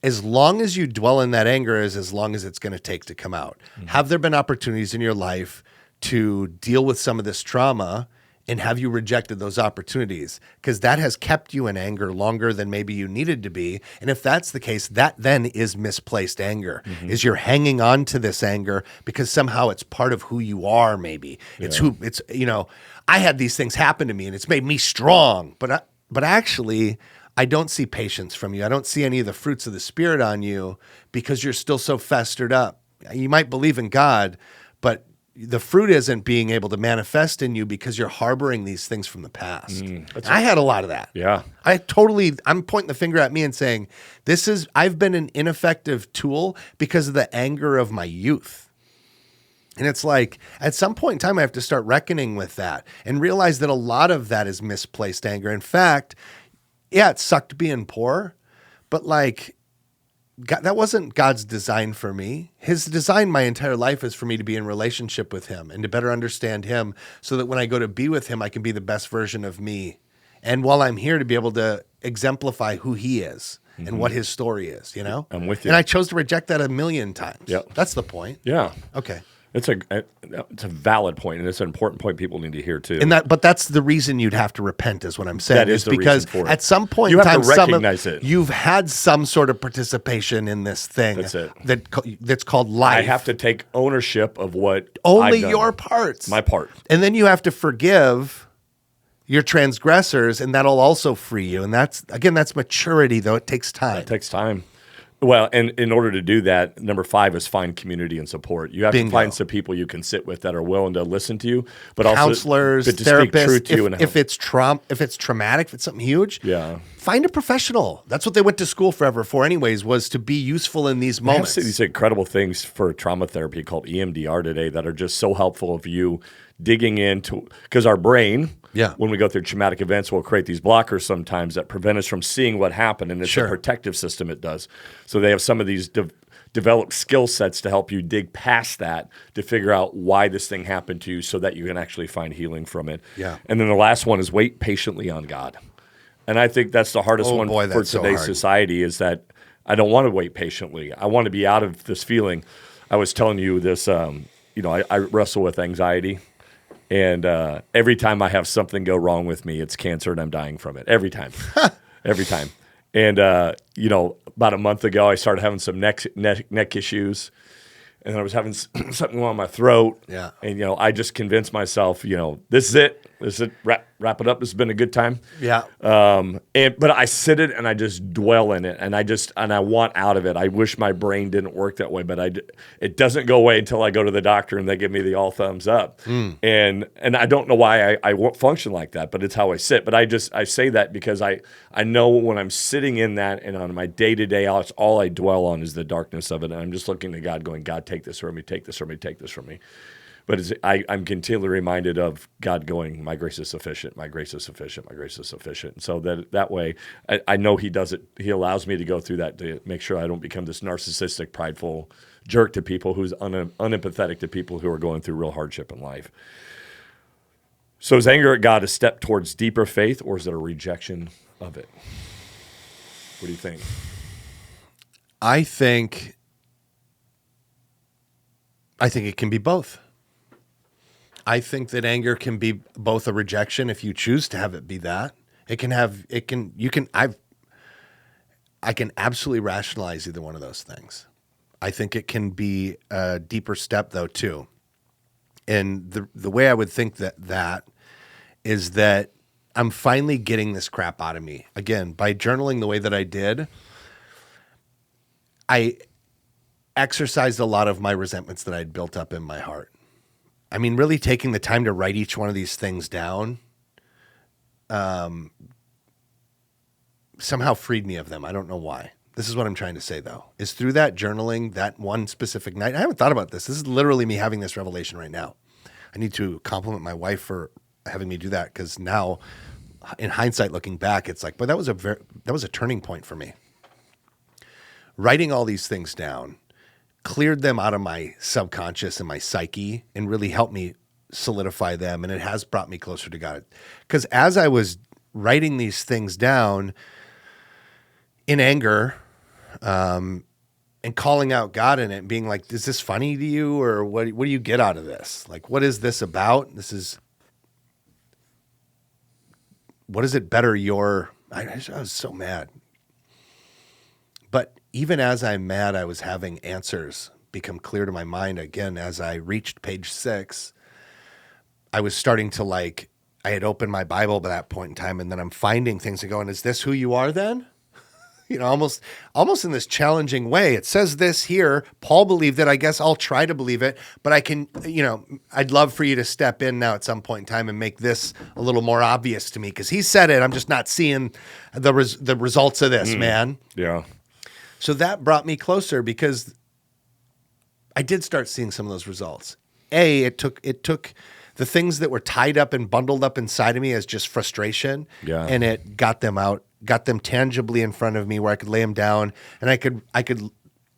as long as you dwell in that anger is as long as it's going to take to come out. Have there been opportunities in your life to deal with some of this trauma And have you rejected those opportunities? Because that has kept you in anger longer than maybe you needed to be. And if that's the case, that then is misplaced anger, is you're hanging on to this anger because somehow it's part of who you are, maybe. It's I had these things happen to me and it's made me strong. But actually, I don't see patience from you. I don't see any of the fruits of the Spirit on you because you're still so festered up. You might believe in God, but the fruit isn't being able to manifest in you because you're harboring these things from the past. I had a lot of that. Yeah. I'm pointing the finger at me and saying, I've been an ineffective tool because of the anger of my youth. And it's like, at some point in time, I have to start reckoning with that and realize that a lot of that is misplaced anger. In fact, yeah, it sucked being poor, but like, God, that wasn't God's design for me. His design my entire life is for me to be in relationship with him and to better understand him so that when I go to be with him, I can be the best version of me. And while I'm here, to be able to exemplify who he is and what his story is, you know? I'm with you. And I chose to reject that a million times. Yep. That's the point. Yeah. Okay. It's a valid point, and it's an important point people need to hear too. But that's the reason you'd have to repent, is what I'm saying. That is the because reason for it. At some point You in have time, to recognize it. You've had some sort of participation in this thing. That's it. That's called life. I have to take ownership of what only I've done. your parts. My part. And then you have to forgive your transgressors, and that'll also free you. And that's maturity, though. It takes time. It takes time. Well, and in order to do that, number 5 is find community and support. You have to find some people you can sit with that are willing to listen to you, but also counselors, to therapists. speak truth to you. If it's traumatic, if it's something huge, find a professional. That's what they went to school forever for, anyways, was to be useful in these moments. They have these incredible things for trauma therapy called EMDR today that are just so helpful of you digging into, because our brain, when we go through traumatic events, will create these blockers sometimes that prevent us from seeing what happened, and it's a protective system it does. So they have some of these developed skill sets to help you dig past that to figure out why this thing happened to you so that you can actually find healing from it. Yeah. And then the last one is wait patiently on God. And I think that's the hardest one for today's society, is that I don't want to wait patiently. I want to be out of this feeling. I was telling you this, I wrestle with anxiety. And every time I have something go wrong with me, it's cancer and I'm dying from it. Every time. Every time. And, about a month ago, I started having some neck issues. And I was having something on my throat. Yeah. And, I just convinced myself, this is it. This is it. Wrap it up. This has been a good time. Yeah. But I sit it and I just dwell in it, and I want out of it. I wish my brain didn't work that way, but it doesn't go away until I go to the doctor and they give me the all thumbs up. And I don't know why I won't function like that, but it's how I sit. But I say that because I know when I'm sitting in that and on my day-to-day, all I dwell on is the darkness of it. And I'm just looking to God going, God, take this from me, take this from me, take this from me. But I'm continually reminded of God going, my grace is sufficient, my grace is sufficient, my grace is sufficient. And so that way, I know he does it. He allows me to go through that to make sure I don't become this narcissistic, prideful jerk to people who's unempathetic to people who are going through real hardship in life. So is anger at God a step towards deeper faith, or is it a rejection of it? What do you think? I think it can be both. I think that anger can be both a rejection if you choose to have it be that. I can absolutely rationalize either one of those things. I think it can be a deeper step though too. And the way I would think that is that I'm finally getting this crap out of me. Again, by journaling the way that I did, I exercised a lot of my resentments that I'd built up in my heart. I mean, really taking the time to write each one of these things down somehow freed me of them. I don't know why. This is what I'm trying to say, though, is through that journaling, that one specific night. I haven't thought about this. This is literally me having this revelation right now. I need to compliment my wife for having me do that, because now, in hindsight, looking back, it's like, but that was a turning point for me. Writing all these things down cleared them out of my subconscious and my psyche and really helped me solidify them. And it has brought me closer to God. Because as I was writing these things down in anger and calling out God in it and being like, is this funny to you? Or what do you get out of this? Like, what is this about? what does it better your, I was so mad. But even as I'm mad, I was having answers become clear to my mind again. As I reached page 6, I was starting to I had opened my Bible by that point in time, and then I'm finding things and going, is this who you are then? Almost in this challenging way. It says this here. Paul believed it. I guess I'll try to believe it, but I can, I'd love for you to step in now at some point in time and make this a little more obvious to me, because he said it. I'm just not seeing the results of this, man. Yeah. So that brought me closer, because I did start seeing some of those results. It took the things that were tied up and bundled up inside of me as just frustration, and it got them out, got them tangibly in front of me where I could lay them down, and I could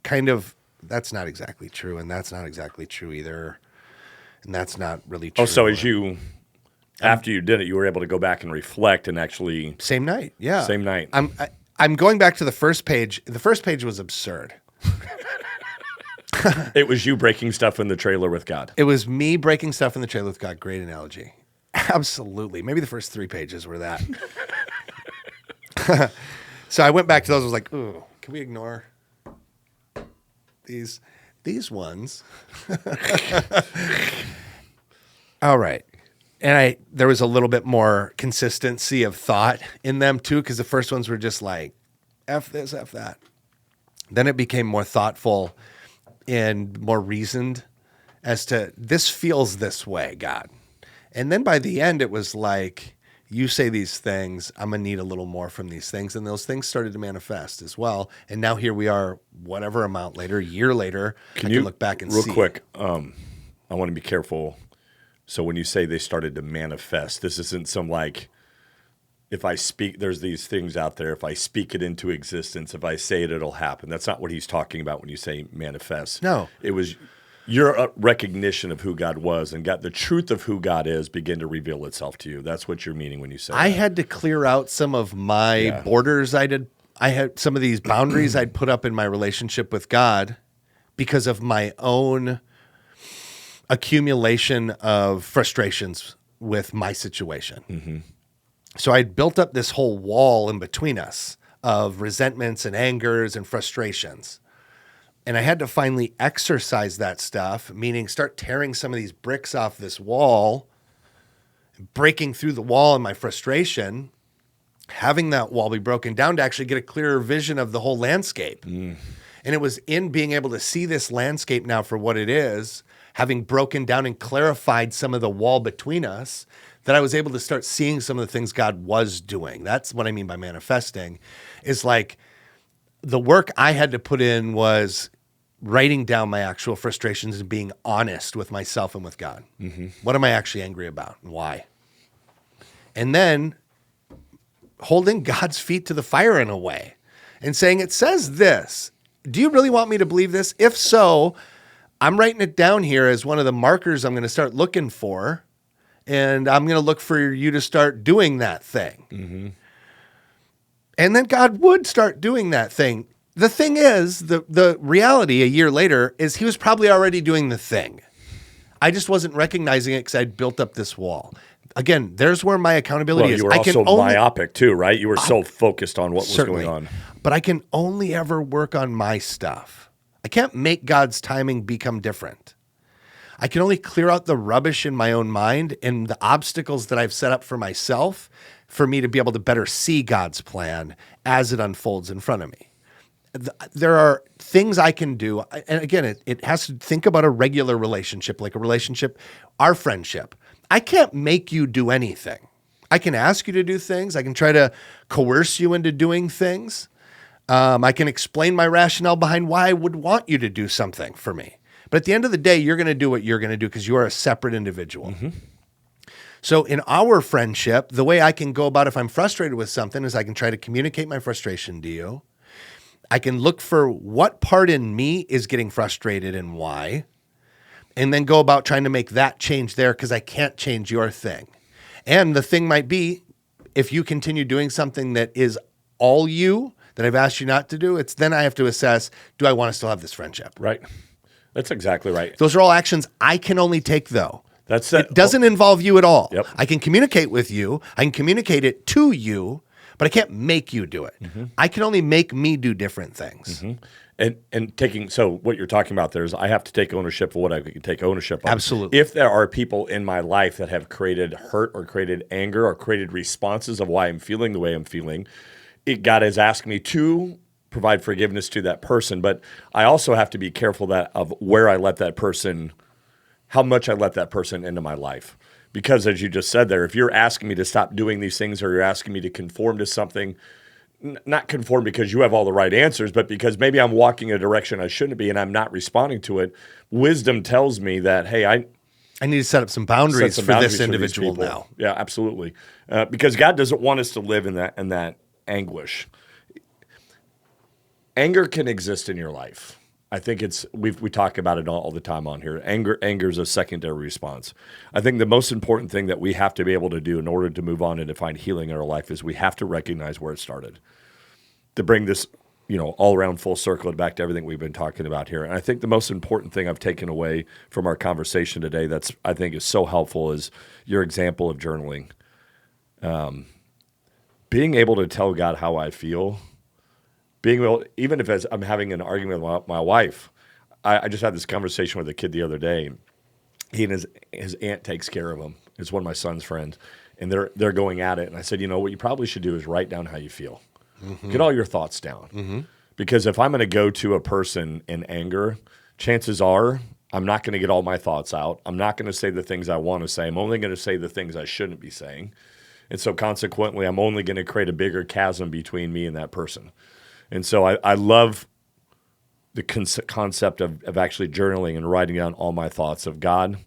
kind of, that's not exactly true, and that's not exactly true either, and that's not really true. Oh, so after you did it, you were able to go back and reflect and actually... Same night, yeah. Same night. I'm going back to the first page. The first page was absurd. It was you breaking stuff in the trailer with God. It was me breaking stuff in the trailer with God. Great analogy. Absolutely. Maybe the first 3 pages were that. So I went back to those. I was like, ooh, can we ignore these ones? All right. And there was a little bit more consistency of thought in them too, because the first ones were just like, F this, F that. Then it became more thoughtful and more reasoned as to, this feels this way, God. And then by the end, it was like, you say these things, I'm going to need a little more from these things. And those things started to manifest as well. And now here we are, whatever amount later, a year later, I can look back and see. Real quick, I want to be careful. So when you say they started to manifest, this isn't some if I speak, there's these things out there, if I speak it into existence, if I say it, it'll happen. That's not what he's talking about when you say manifest. No. It was your recognition of who God was, and the truth of who God is begin to reveal itself to you. That's what you're meaning when you say I that. had to clear out some of my borders. I had some of these boundaries I'd put up in my relationship with God because of my own accumulation of frustrations with my situation. Mm-hmm. So I'd built up this whole wall in between us of resentments and angers and frustrations. And I had to finally exercise that stuff, meaning start tearing some of these bricks off this wall, breaking through the wall in my frustration, having that wall be broken down to actually get a clearer vision of the whole landscape. And it was in being able to see this landscape now for what it is, having broken down and clarified some of the wall between us, that I was able to start seeing some of the things God was doing. That's what I mean by manifesting, is like the work I had to put in was writing down my actual frustrations and being honest with myself and with God. Mm-hmm. What am I actually angry about and why? And then holding God's feet to the fire in a way and saying, it says this. Do you really want me to believe this? If so, I'm writing it down here as one of the markers I'm going to start looking for. And I'm going to look for you to start doing that thing. Mm-hmm. And then God would start doing that thing. The thing is, the reality a year later is he was probably already doing the thing. I just wasn't recognizing it because I'd built up this wall. Again, there's where my accountability is. You were also myopic too, right? You were so focused on what was going on. But I can only ever work on my stuff. I can't make God's timing become different. I can only clear out the rubbish in my own mind and the obstacles that I've set up for myself for me to be able to better see God's plan as it unfolds in front of me. There are things I can do. And again, it has to think about a regular relationship, like a relationship, our friendship. I can't make you do anything. I can ask you to do things. I can try to coerce you into doing things. I can explain my rationale behind why I would want you to do something for me. But at the end of the day, you're going to do what you're going to do because you are a separate individual. Mm-hmm. So in our friendship, the way I can go about if I'm frustrated with something is I can try to communicate my frustration to you. I can look for what part in me is getting frustrated and why, and then go about trying to make that change there because I can't change your thing. And the thing might be, if you continue doing something that is all you, that I've asked you not to do, it's then I have to assess, do I want to still have this friendship? Right. That's exactly right. Those are all actions I can only take, though. It doesn't involve you at all. Yep. I can communicate with you. I can communicate it to you, but I can't make you do it. I can only make me do different things. So what you're talking about there is I have to take ownership of what I can take ownership of. Absolutely. If there are people in my life that have created hurt or created anger or created responses of why I'm feeling the way I'm feeling, God has asked me to provide forgiveness to that person, but I also have to be careful of where I let that person, how much I let that person into my life. Because as you just said there, if you're asking me to stop doing these things or you're asking me to conform to something, not conform because you have all the right answers, but because maybe I'm walking a direction I shouldn't be and I'm not responding to it, wisdom tells me that, hey, I need to set up some boundaries for this individual now. Yeah, absolutely. Because God doesn't want us to live in that anguish. Anger can exist in your life. I think we talk about it all the time on here. Anger is a secondary response. I think the most important thing that we have to be able to do in order to move on and to find healing in our life is we have to recognize where it started. To bring this, all around full circle back to everything we've been talking about here. And I think the most important thing I've taken away from our conversation today I think is so helpful is your example of journaling. Being able to tell God how I feel, being able, even if I'm having an argument with my wife, I just had this conversation with a kid the other day. He and his aunt takes care of him. It's one of my son's friends, and they're going at it. And I said, what you probably should do is write down how you feel. Get all your thoughts down. Because if I'm going to go to a person in anger, chances are I'm not going to get all my thoughts out. I'm not going to say the things I want to say. I'm only going to say the things I shouldn't be saying. And so consequently, I'm only going to create a bigger chasm between me and that person. And so I love the concept of actually journaling and writing down all my thoughts of God,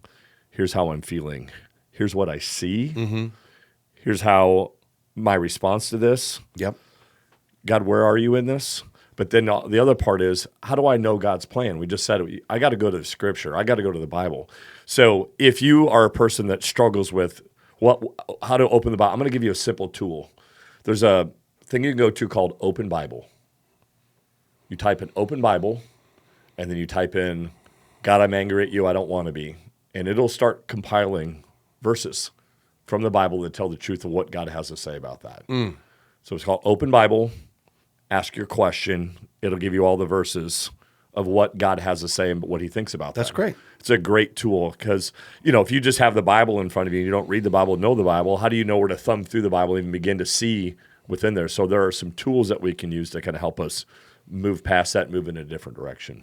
here's how I'm feeling. Here's what I see. Here's how my response to this. Yep. God, where are you in this? But then the other part is, how do I know God's plan? We just said, I got to go to the scripture. I got to go to the Bible. So if you are a person that struggles with how to open the Bible, I'm going to give you a simple tool. There's a thing you can go to called Open Bible. You type in Open Bible, and then you type in, God, I'm angry at you. I don't want to be. And it'll start compiling verses from the Bible that tell the truth of what God has to say about that. So it's called Open Bible. Ask your question. It'll give you all the verses of what God has to say and what he thinks about that. That's great. It's a great tool because, if you just have the Bible in front of you and you don't read the Bible, know the Bible, how do you know where to thumb through the Bible and even begin to see within there? So there are some tools that we can use to kind of help us move past that, move in a different direction.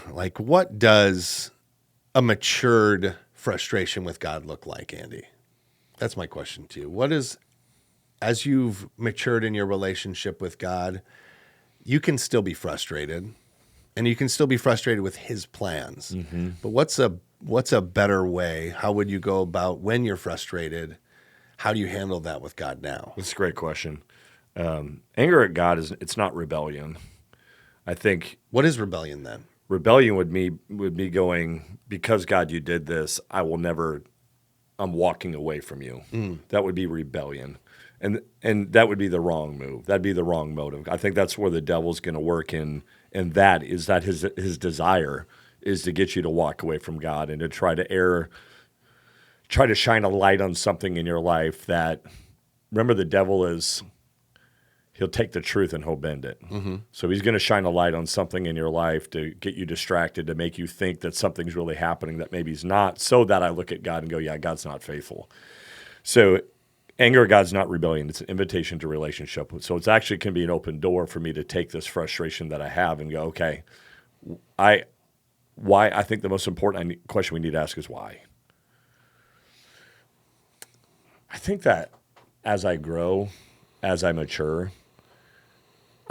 Like, what does a matured frustration with God look like, Andy? That's my question to you. As you've matured in your relationship with God, you can still be frustrated, and you can still be frustrated with his plans. But what's a better way? How would you go about when you're frustrated? How do you handle that with God now? That's a great question. Anger at God it's not rebellion. I think. What is rebellion then? Rebellion would be going, because God, you did this, I'm walking away from you. That would be rebellion. And that would be the wrong move. That'd be the wrong motive. I think that's where the devil's going to work in, and that is that his desire is to get you to walk away from God and to try to shine a light on something in your life that, remember, the devil he'll take the truth and he'll bend it. So he's going to shine a light on something in your life to get you distracted, to make you think that something's really happening that maybe is not, so that I look at God and go, yeah, God's not faithful. So anger at God's not rebellion. It's an invitation to relationship. So it's actually can be an open door for me to take this frustration that I have and go, okay, I think the most important question we need to ask is why. I think that as I grow, as I mature,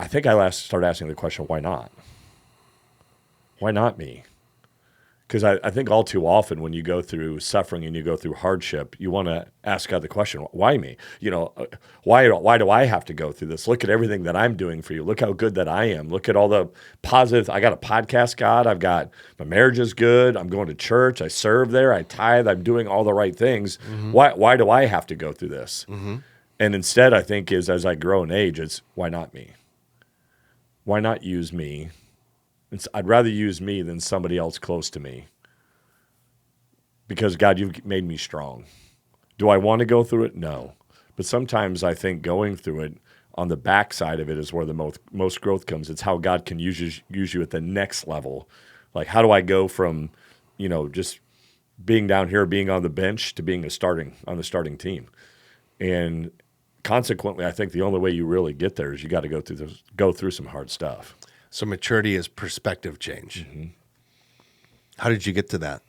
I think I start asking the question, why not? Why not me? Because I think all too often when you go through suffering and you go through hardship, you want to ask God the question, why me? Why do I have to go through this? Look at everything that I'm doing for you. Look how good that I am. Look at all the positive. I got a podcast, God. My marriage is good. I'm going to church. I serve there. I tithe. I'm doing all the right things. Why do I have to go through this? And instead, I think as I grow in age, it's why not me? Why not use me? I'd rather use me than somebody else close to me. because God, you've made me strong. Do I want to go through it? No. But sometimes I think going through it, on the backside of it is where the most growth comes. It's how God can use you at the next level. Like, how do I go from, just being down here, being on the bench, to being on the starting team? And consequently, I think the only way you really get there is you got to go through some hard stuff. So maturity is perspective change. Mm-hmm. How did you get to that?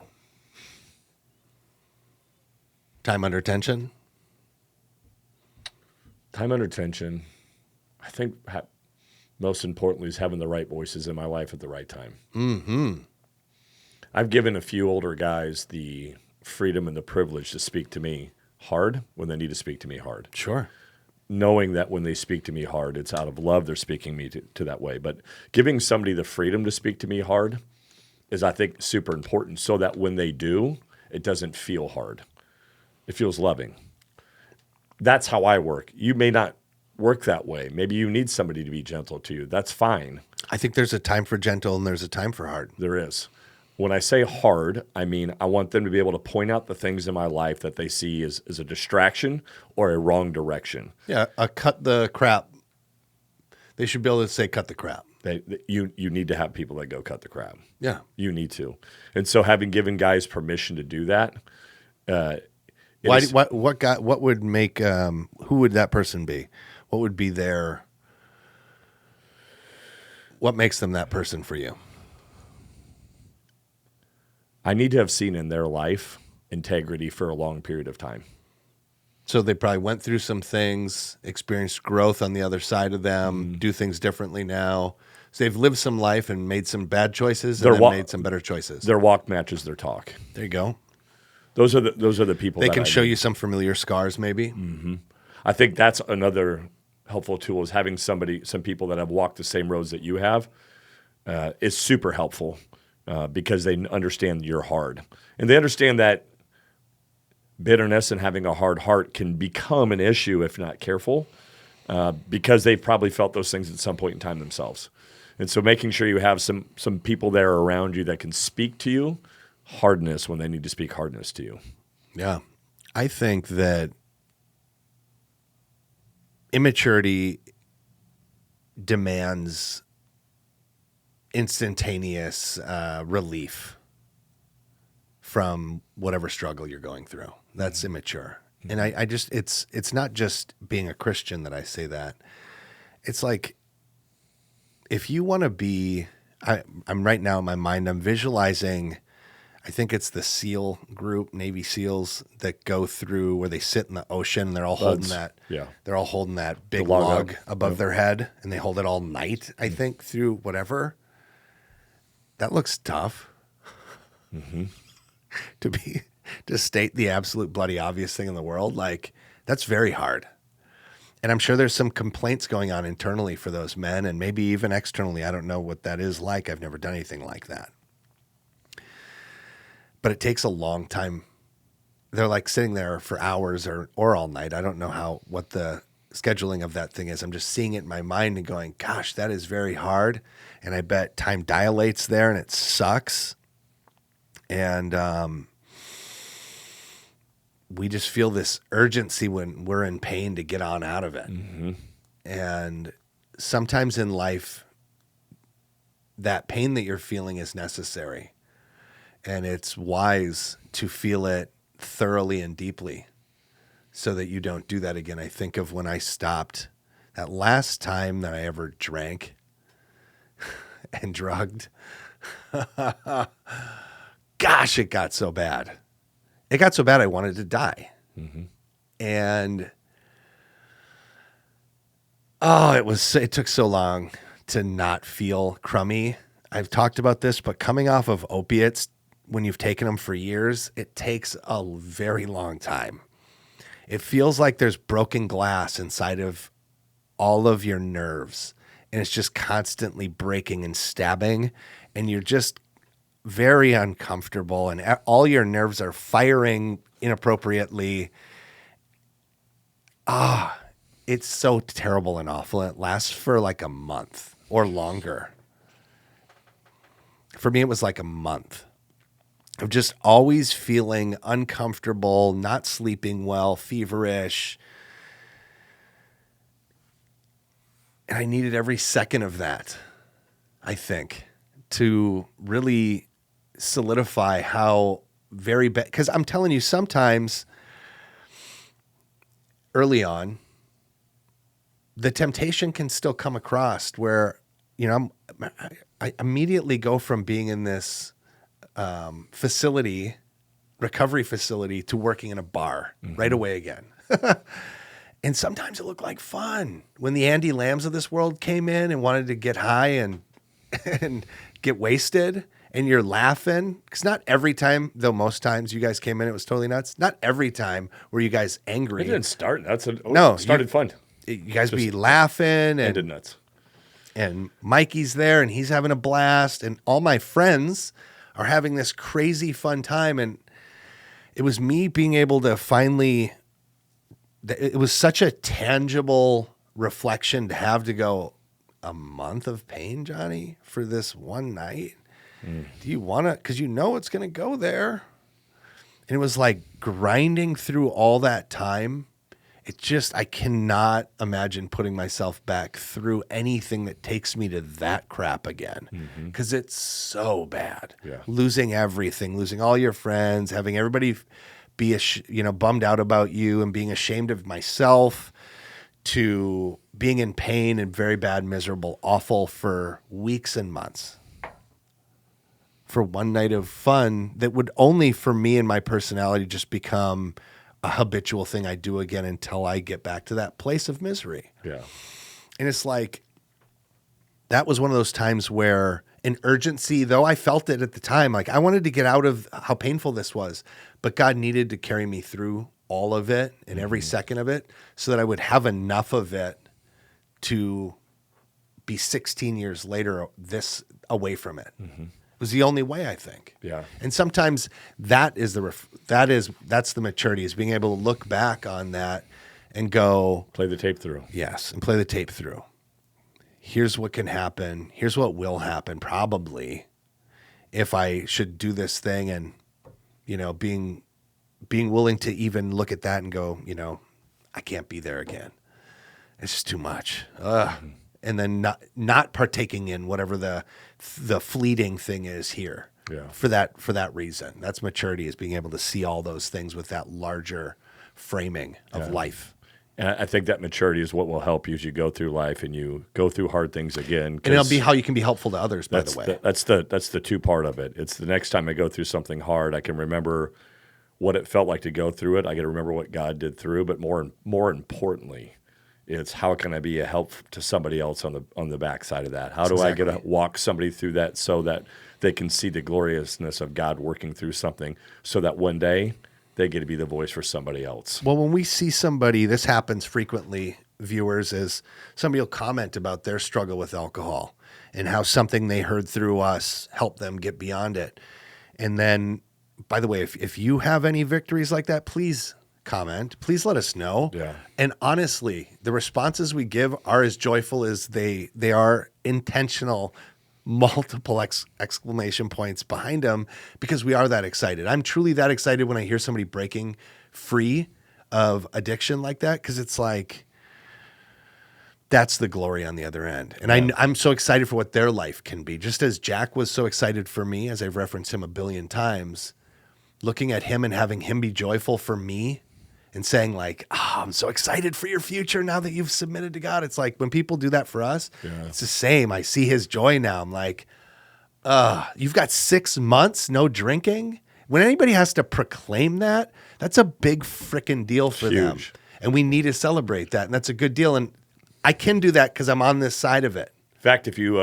Time under tension? Time under tension. I think most importantly is having the right voices in my life at the right time. Mm-hmm. I've given a few older guys the freedom and the privilege to speak to me hard when they need to speak to me hard. Sure. Knowing that when they speak to me hard, it's out of love they're speaking me to that way. But giving somebody the freedom to speak to me hard is, I think, super important, so that when they do, it doesn't feel hard. It feels loving. That's how I work. You may not work that way. Maybe you need somebody to be gentle to you. That's fine. I think there's a time for gentle and there's a time for hard. There is. When I say hard, I mean I want them to be able to point out the things in my life that they see as a distraction or a wrong direction. Yeah, cut the crap. They should be able to say cut the crap. You need to have people that go cut the crap. Yeah. You need to. And so having given guys permission to do that, what would make who would that person be? What would be what makes them that person for you? I need to have seen in their life integrity for a long period of time. So they probably went through some things, experienced growth on the other side of them, do things differently now. So they've lived some life and made some bad choices and then made some better choices. Their walk matches their talk. There you go. Those are the people they can show you some familiar scars maybe. Mm-hmm. I think that's another helpful tool, is having some people that have walked the same roads that you have is super helpful because they understand you're hard. And they understand that bitterness and having a hard heart can become an issue if not careful because they've probably felt those things at some point in time themselves. And so making sure you have some people there around you that can speak to you hardness when they need to speak hardness to you. Yeah. I think that immaturity demands instantaneous relief from whatever struggle you're going through. That's immature. And I just, it's not just being a Christian that I say that. It's like, if you want to be, I'm right now in my mind, I'm visualizing, I think it's the SEAL group, Navy SEALs, that go through where they sit in the ocean and they're all holding that. Yeah. They're all holding that big log above their head, and they hold it all night, I think, through whatever. That looks tough. Mm-hmm. To state the absolute bloody obvious thing in the world, like, that's very hard. And I'm sure there's some complaints going on internally for those men and maybe even externally. I don't know what that is like. I've never done anything like that. But it takes a long time. They're like sitting there for hours or all night. I don't know what the scheduling of that thing is. I'm just seeing it in my mind and going, gosh, that is very hard. And I bet time dilates there and it sucks. And we just feel this urgency when we're in pain to get on out of it. Mm-hmm. And sometimes in life, that pain that you're feeling is necessary. And it's wise to feel it thoroughly and deeply so that you don't do that again. I think of when I stopped, that last time that I ever drank and drugged. Gosh, it got so bad. It got so bad I wanted to die. Mm-hmm. And it took so long to not feel crummy. I've talked about this, but coming off of opiates, when you've taken them for years, it takes a very long time. It feels like there's broken glass inside of all of your nerves, and it's just constantly breaking and stabbing, and you're just very uncomfortable, and all your nerves are firing inappropriately. It's so terrible and awful. It lasts for like a month or longer. For me, it was like a month. of just always feeling uncomfortable, not sleeping well, feverish. And I needed every second of that, I think, to really solidify how very bad. Because I'm telling you, sometimes early on, the temptation can still come across where, I immediately go from being in this recovery facility, to working in a bar right away again. And sometimes it looked like fun when the Andy Lambs of this world came in and wanted to get high and get wasted, and you're laughing. Because not every time, though most times you guys came in, it was totally nuts. Not every time were you guys angry. It didn't start. It started fun. You guys be laughing and Ended nuts. And Mikey's there and he's having a blast, and all my friends are having this crazy fun time. And it was me being able to finally, it was such a tangible reflection to have to go, a month of pain, Johnny, for this one night? Do you want to, because it's going to go there. And it was like grinding through all that time. I cannot imagine putting myself back through anything that takes me to that crap again, because it's so bad. Yeah. Losing everything, losing all your friends, having everybody be bummed out about you, and being ashamed of myself, to being in pain and very bad, miserable, awful for weeks and months. For one night of fun that would only, for me and my personality, just become a habitual thing I do again until I get back to that place of misery. Yeah. And it's like, that was one of those times where an urgency, though I felt it at the time, like I wanted to get out of how painful this was, but God needed to carry me through all of it and every second of it, so that I would have enough of it to be 16 years later this away from it. It was the only way, I think. Yeah. And sometimes that's the maturity, is being able to look back on that and go, Play the tape through. yes, and play the tape through. Here's what can happen. Here's what will happen probably if I should do this thing, and being willing to even look at that and go, I can't be there again. It's just too much. And then not partaking in whatever the fleeting thing is here. Yeah. For that reason. That's maturity, is being able to see all those things with that larger framing of life. And I think that maturity is what will help you as you go through life and you go through hard things again. And it'll be how you can be helpful to others, by the way. That's the two part of it. It's the next time I go through something hard, I can remember what it felt like to go through it. I got to remember what God did through, but more importantly, it's how can I be a help to somebody else on the backside of that? How do I get to walk somebody through that so that they can see the gloriousness of God working through something, so that one day they get to be the voice for somebody else? Well, when we see somebody, this happens frequently, viewers, is somebody will comment about their struggle with alcohol and how something they heard through us helped them get beyond it. And then, by the way, if you have any victories like that, please comment. Please let us know. Yeah. And honestly, the responses we give are as joyful as they are intentional, multiple exclamation points behind them, because we are that excited. I'm truly that excited when I hear somebody breaking free of addiction like that, because it's like, that's the glory on the other end. And I'm so excited for what their life can be. Just as Jack was so excited for me, as I've referenced him a billion times, looking at him and having him be joyful for me and saying like, I'm so excited for your future now that you've submitted to God. It's like when people do that for us, it's the same. I see his joy now. I'm like, you've got 6 months, no drinking. When anybody has to proclaim that, that's a big freaking deal for them. And we need to celebrate that. And that's a good deal. And I can do that because I'm on this side of it. In fact, if you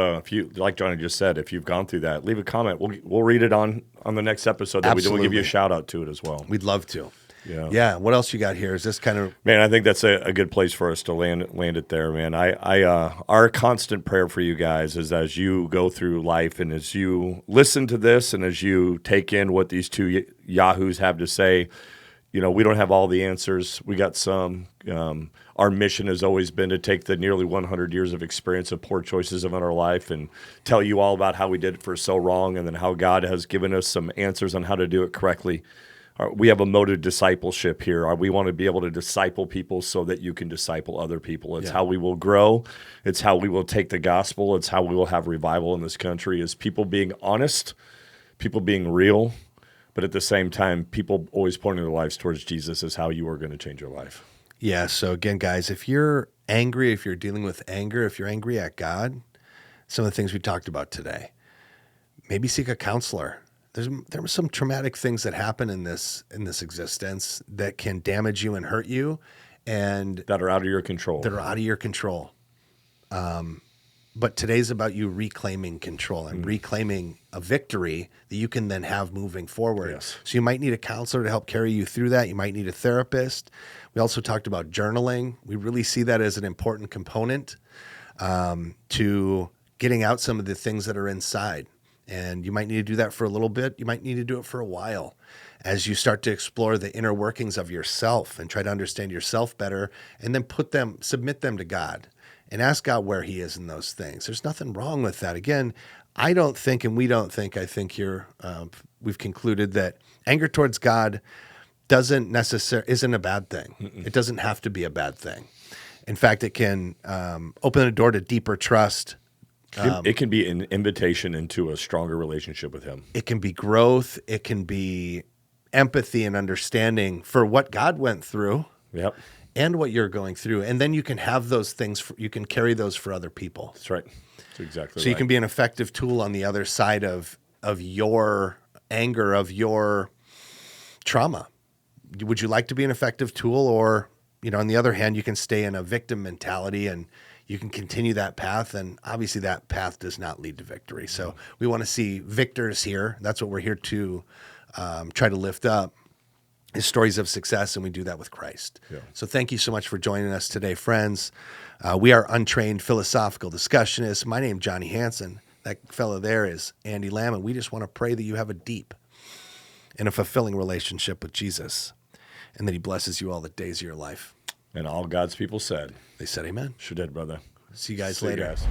like Johnny just said, if you've gone through that, leave a comment. We'll read it on the next episode that we do. We'll give you a shout out to it as well. We'd love to. Yeah. Yeah. What else you got here? Is this kind of... Man, I think that's a good place for us to land it there, man. Our constant prayer for you guys is, as you go through life and as you listen to this and as you take in what these two yahoos have to say, we don't have all the answers. We got some. Our mission has always been to take the nearly 100 years of experience of poor choices in our life and tell you all about how we did it for so wrong and then how God has given us some answers on how to do it correctly. We have a mode of discipleship here. We want to be able to disciple people so that you can disciple other people. It's how we will grow. It's how we will take the gospel. It's how we will have revival in this country, is people being honest, people being real, but at the same time, people always pointing their lives towards Jesus is how you are going to change your life. Yeah, so again, guys, if you're angry, if you're dealing with anger, if you're angry at God, some of the things we talked about today, maybe seek a counselor. There were some traumatic things that happen in this existence that can damage you and hurt you, and that are out of your control. But today's about you reclaiming control and reclaiming a victory that you can then have moving forward. Yes. So you might need a counselor to help carry you through that. You might need a therapist. We also talked about journaling. We really see that as an important component to getting out some of the things that are inside. And you might need to do that for a little bit. You might need to do it for a while as you start to explore the inner workings of yourself and try to understand yourself better, and then submit them to God and ask God where he is in those things. There's nothing wrong with that. Again, I think we've concluded that anger towards God isn't a bad thing. It doesn't have to be a bad thing. In fact, it can open the door to deeper trust. It can be an invitation into a stronger relationship with him. It can be growth. It can be empathy and understanding for what God went through. Yep. And what you're going through. And then you can have those things, you can carry those for other people. That's right. That's exactly So you can be an effective tool on the other side of your anger, of your trauma. Would you like to be an effective tool? Or, on the other hand, you can stay in a victim mentality and you can continue that path. And obviously that path does not lead to victory. So we want to see victors here. That's what we're here to try to lift up. Is stories of success, and we do that with Christ. Yeah. So thank you so much for joining us today, friends. We are untrained philosophical discussionists. My name is Johnny Hansen. That fellow there is Andy Lamb, and we just want to pray that you have a deep and a fulfilling relationship with Jesus, and that he blesses you all the days of your life. And all God's people said. They said amen. Sure did, brother. See you guys See later. You guys.